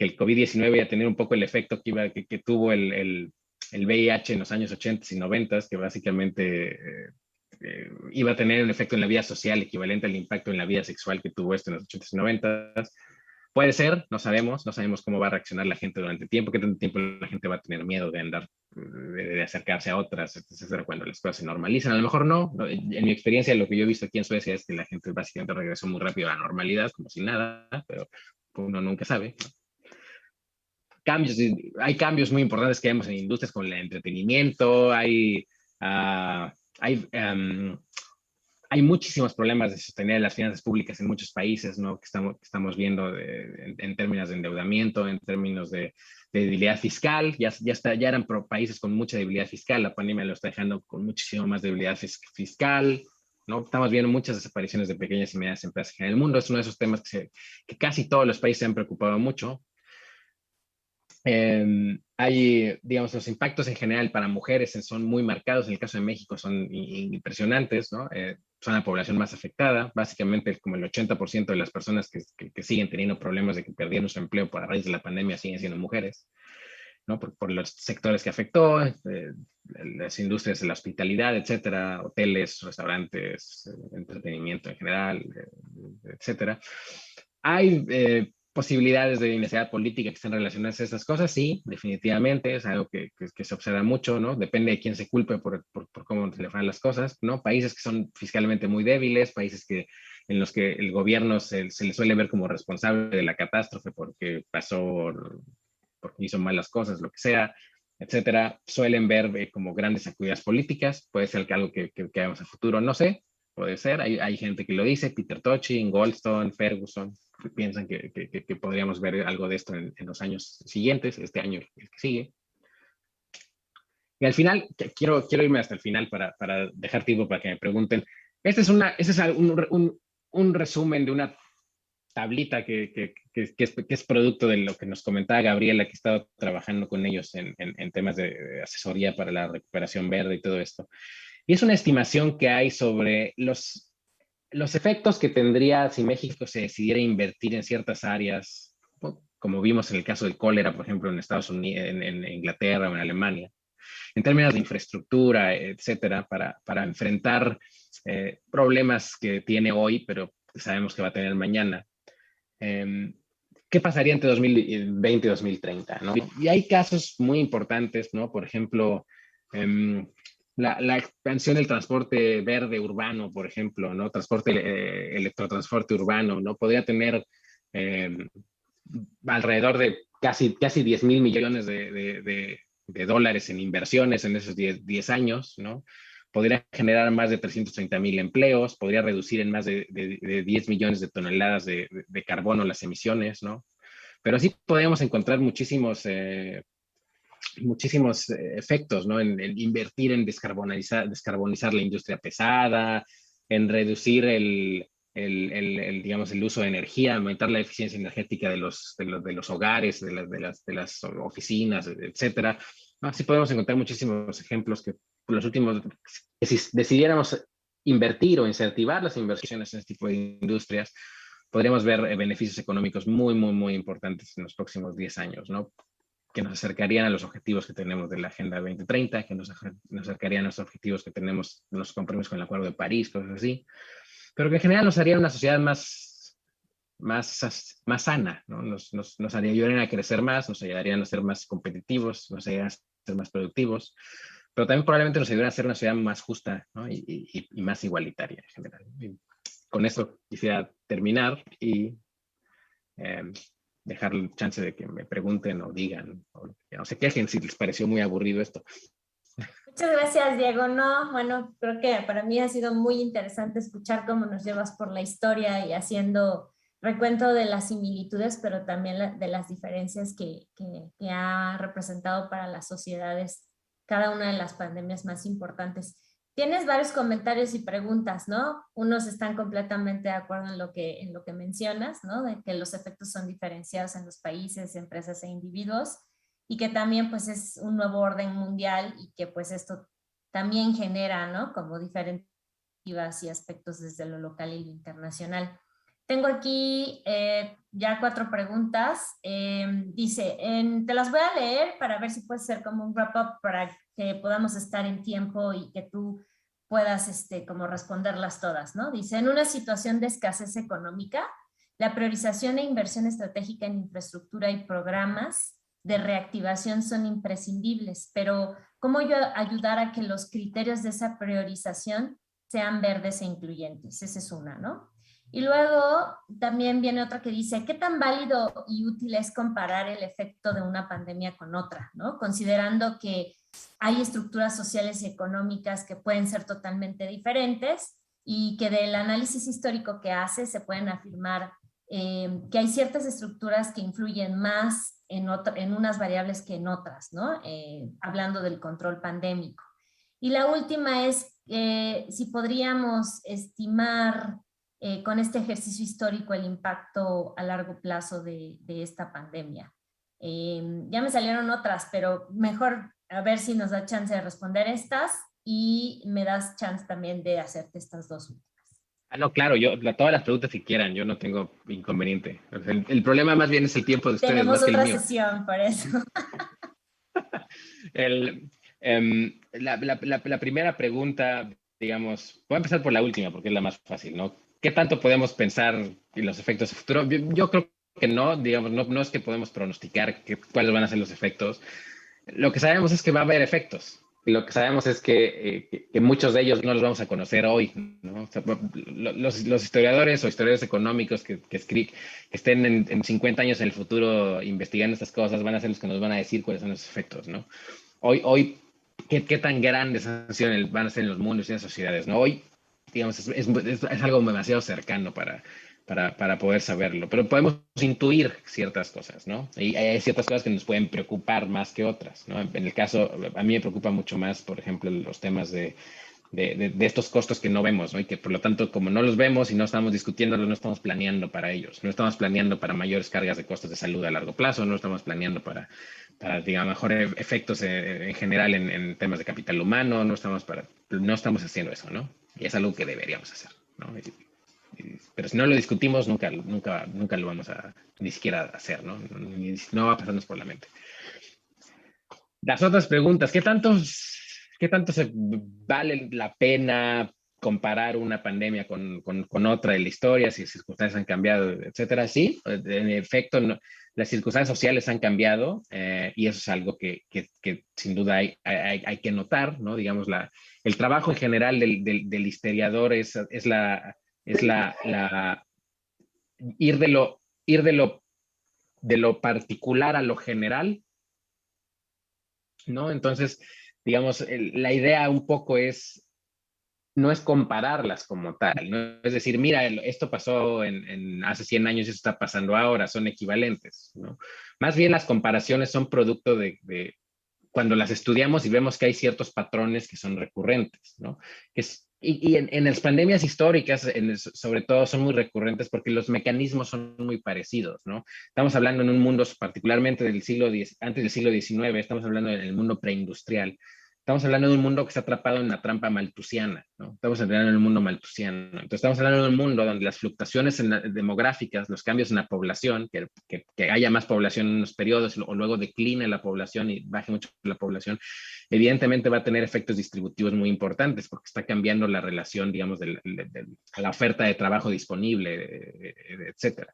el COVID-19 iba a tener un poco el efecto que tuvo el el VIH en los años 80 y 90, que básicamente iba a tener un efecto en la vida social equivalente al impacto en la vida sexual que tuvo esto en los 80 y 90. Puede ser, no sabemos cómo va a reaccionar la gente durante el tiempo, qué tanto tiempo la gente va a tener miedo de andar, de acercarse a otras, etcétera, cuando las cosas se normalizan. A lo mejor no. En mi experiencia, lo que yo he visto aquí en Suecia es que la gente básicamente regresó muy rápido a la normalidad, como si nada, pero uno nunca sabe. Cambios, hay cambios muy importantes que vemos en industrias como el entretenimiento, hay hay muchísimos problemas de sostener las finanzas públicas en muchos países, ¿no? Que estamos viendo en términos de endeudamiento, en términos de debilidad fiscal. Ya eran países con mucha debilidad fiscal. La pandemia lo está dejando con muchísimo más debilidad fiscal, ¿no? Estamos viendo muchas desapariciones de pequeñas y medianas empresas en el mundo. Es uno de esos temas que casi todos los países se han preocupado mucho. Digamos, los impactos en general para mujeres son muy marcados. En el caso de México son impresionantes, ¿no? Son la población más afectada. Básicamente, como el 80% de las personas que siguen teniendo problemas de que perdieron su empleo por a raíz de la pandemia siguen siendo mujeres, ¿no? Por los sectores que afectó, las industrias de la hospitalidad, etcétera, hoteles, restaurantes, entretenimiento en general, etcétera. Hay posibilidades de inestabilidad política que están relacionadas a estas cosas, sí, definitivamente, es algo que se observa mucho, ¿no? Depende de quién se culpe por cómo se le van las cosas, ¿no? Países que son fiscalmente muy débiles, países en los que el gobierno se le suele ver como responsable de la catástrofe porque porque hizo malas cosas, lo que sea, etcétera, suelen ver como grandes sacudidas políticas. Puede ser algo que veamos a futuro, no sé, puede ser. Hay gente que lo dice, Peter Tochi, Goldstone, Ferguson, que piensan que podríamos ver algo de esto en los años siguientes, este año el que sigue. Y al final, quiero irme hasta el final para dejar tiempo para que me pregunten. Este es un resumen de una tablita que es producto de lo que nos comentaba Gabriela, que he estado trabajando con ellos en temas de asesoría para la recuperación verde y todo esto. Y es una estimación que hay sobre los efectos que tendría si México se decidiera invertir en ciertas áreas, como vimos en el caso del cólera, por ejemplo, en Estados Unidos, en Inglaterra o en Alemania, en términos de infraestructura, etcétera, para enfrentar problemas que tiene hoy, pero sabemos que va a tener mañana. ¿Qué pasaría entre 2020 y 2030? ¿no? Y hay casos muy importantes, ¿no? Por ejemplo, la expansión del transporte verde urbano, por ejemplo, ¿no? Electrotransporte urbano, ¿no? Podría tener alrededor de casi 10 mil millones de dólares en inversiones en esos 10 años, ¿no? Podría generar más de 330,000 empleos, podría reducir en más de 10 millones de toneladas de carbono las emisiones, ¿no? Pero sí podemos encontrar muchísimos efectos, ¿no? En invertir en descarbonizar la industria pesada, en reducir digamos, el uso de energía, aumentar la eficiencia energética de los hogares, de las oficinas, etcétera. Así podemos encontrar muchísimos ejemplos que los últimos, que si decidiéramos invertir o incentivar las inversiones en este tipo de industrias, podríamos ver beneficios económicos muy, muy, muy importantes en los próximos 10 años, ¿no? Que nos acercarían a los objetivos que tenemos de la Agenda 2030, que nos acercarían a los objetivos que tenemos, los compromisos con el Acuerdo de París, cosas así, pero que en general nos harían una sociedad más sana, ¿no? Nos ayudarían a crecer más, nos ayudarían a ser más competitivos, nos ayudarían a ser más productivos, pero también probablemente nos ayudarían a ser una sociedad más justa, ¿no? y más igualitaria en general. Y con eso quisiera terminar y dejar el chance de que me pregunten o digan, o se quejen si les pareció muy aburrido esto. Muchas gracias, Diego. No, bueno, creo que para mí ha sido muy interesante escuchar cómo nos llevas por la historia y haciendo recuento de las similitudes, pero también de las diferencias que ha representado para las sociedades cada una de las pandemias más importantes. Tienes varios comentarios y preguntas, ¿no? Unos están completamente de acuerdo en lo que mencionas, ¿no? De que los efectos son diferenciados en los países, empresas e individuos y que también pues es un nuevo orden mundial y que pues esto también genera, ¿no? Como diferentes y aspectos desde lo local y lo internacional. Tengo aquí ya 4 preguntas. Dice, te las voy a leer para ver si puede ser como un wrap-up para que podamos estar en tiempo y que tú puedas como responderlas todas, ¿no? Dice, en una situación de escasez económica, la priorización e inversión estratégica en infraestructura y programas de reactivación son imprescindibles, pero ¿cómo ayudar a que los criterios de esa priorización sean verdes e incluyentes? Esa es una, ¿no? Y luego también viene otra que dice, ¿qué tan válido y útil es comparar el efecto de una pandemia con otra, ¿no? Considerando que hay estructuras sociales y económicas que pueden ser totalmente diferentes y que del análisis histórico que hace se pueden afirmar que hay ciertas estructuras que influyen más en unas variables que en otras, ¿no? Hablando del control pandémico. Y la última es si podríamos estimar con este ejercicio histórico el impacto a largo plazo de esta pandemia. Ya me salieron otras, pero mejor a ver si nos da chance de responder estas y me das chance también de hacerte estas 2 últimas. No, claro, todas las preguntas que quieran, yo no tengo inconveniente. El problema más bien es el tiempo de ustedes, Tenemos más que el otra mío. sesión, por eso. La primera pregunta, digamos, voy a empezar por la última porque es la más fácil, ¿no? ¿Qué tanto podemos pensar en los efectos de futuro? Yo creo que no, digamos, no es que podemos pronosticar cuáles van a ser los efectos. Lo que sabemos es que va a haber efectos. Y lo que sabemos es que muchos de ellos no los vamos a conocer hoy, ¿no? O sea, los historiadores o historiadores económicos que estén en 50 años en el futuro investigando estas cosas van a ser los que nos van a decir cuáles son los efectos, ¿no? Hoy ¿qué tan grandes van a ser en los mundos y en las sociedades, ¿no? Hoy, digamos, es algo demasiado cercano para poder saberlo, pero podemos intuir ciertas cosas, ¿no? Y hay ciertas cosas que nos pueden preocupar más que otras, ¿no? En el caso, a mí me preocupa mucho más, por ejemplo, los temas de estos costos que no vemos, ¿no? Y que por lo tanto, como no los vemos y no estamos discutiéndolos, no estamos planeando para ellos, no estamos planeando para mayores cargas de costos de salud a largo plazo, no estamos planeando para digamos, mejores efectos en general en temas de capital humano, no estamos haciendo eso, ¿no? Y es algo que deberíamos hacer, ¿no? Pero si no lo discutimos, nunca lo vamos a ni siquiera hacer, ¿no? No va a pasarnos por la mente. Las otras preguntas, ¿qué tanto se vale la pena comparar una pandemia con otra de la historia, si las circunstancias han cambiado, etcétera? Sí, en efecto, las circunstancias sociales han cambiado y eso es algo que sin duda hay que notar, ¿no? Digamos, el trabajo en general del historiador es ir de lo particular a lo general, ¿no? Entonces, digamos, la idea un poco no es compararlas como tal, ¿no? Es decir, mira, esto pasó hace 100 años y esto está pasando ahora, son equivalentes, ¿no? Más bien las comparaciones son producto de cuando las estudiamos y vemos que hay ciertos patrones que son recurrentes, ¿no? Y en las pandemias históricas, sobre todo, son muy recurrentes porque los mecanismos son muy parecidos, ¿no? Estamos hablando en un mundo particularmente antes del siglo XIX, estamos hablando del mundo preindustrial. Estamos hablando de un mundo que está atrapado en la trampa malthusiana, ¿no? Estamos hablando del mundo malthusiano. Entonces, estamos hablando de un mundo donde las fluctuaciones demográficas, los cambios en la población, que haya más población en unos periodos o luego decline la población y baje mucho la población, evidentemente va a tener efectos distributivos muy importantes porque está cambiando la relación, digamos, a la oferta de trabajo disponible, etcétera.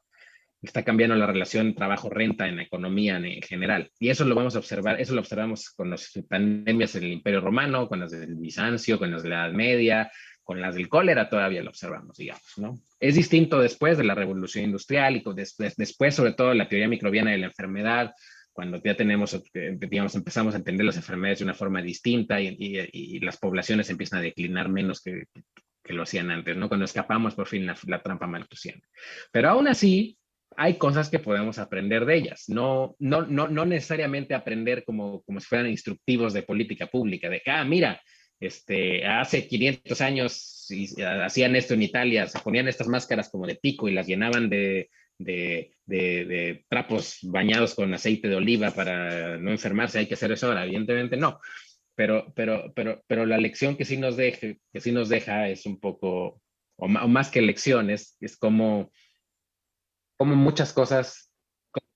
Está cambiando la relación trabajo-renta en la economía en general. Y eso lo vamos a observar, eso lo observamos con las pandemias del Imperio Romano, con las del Bizancio, con las de la Edad Media, con las del cólera todavía lo observamos, digamos, ¿no? Es distinto después de la Revolución Industrial y después, sobre todo, la teoría microbiana de la enfermedad, cuando ya tenemos, digamos, empezamos a entender las enfermedades de una forma distinta y las poblaciones empiezan a declinar menos que lo hacían antes, ¿no? Cuando escapamos por fin la trampa malthusiana. Pero aún así, hay cosas que podemos aprender de ellas. No necesariamente aprender como si fueran instructivos de política pública, de que, mira, hace 500 años hacían esto en Italia, se ponían estas máscaras como de pico y las llenaban de trapos bañados con aceite de oliva para no enfermarse, hay que hacer eso ahora, evidentemente no. Pero la lección que sí nos deja es un poco, o más que lección, es como cómo muchas cosas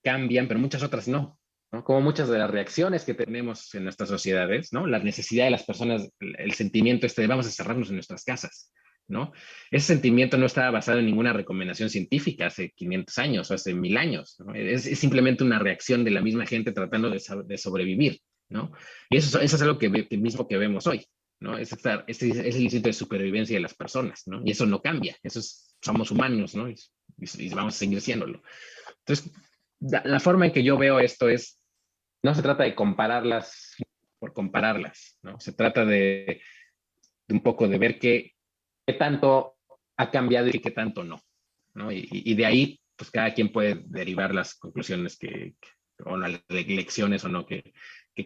cambian, pero muchas otras no, ¿no? Como muchas de las reacciones que tenemos en nuestras sociedades, ¿no? La necesidad de las personas, el sentimiento de vamos a cerrarnos en nuestras casas, ¿no? Ese sentimiento no estaba basado en ninguna recomendación científica hace 500 años o hace 1000 años, ¿no? Es simplemente una reacción de la misma gente tratando de sobrevivir, ¿no? Y eso es algo que mismo que vemos hoy, ¿no? Es el instinto de supervivencia de las personas, ¿no? Y eso no cambia, somos humanos, ¿no? Y vamos a seguir siéndolo. Entonces, la forma en que yo veo esto es, no se trata de compararlas por compararlas, ¿no? Se trata de un poco de ver qué tanto ha cambiado y qué tanto no, ¿no? Y de ahí, pues cada quien puede derivar las conclusiones o las lecciones o no que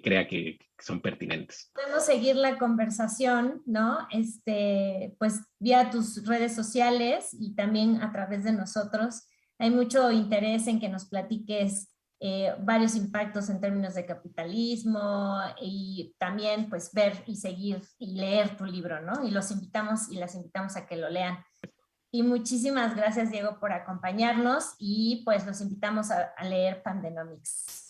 crea que son pertinentes. Podemos seguir la conversación, ¿no? Pues vía tus redes sociales y también a través de nosotros. Hay mucho interés en que nos platiques varios impactos en términos de capitalismo y también pues ver y seguir y leer tu libro, ¿no? Y los invitamos y las invitamos a que lo lean. Y muchísimas gracias, Diego, por acompañarnos y pues los invitamos a leer Pandenomics.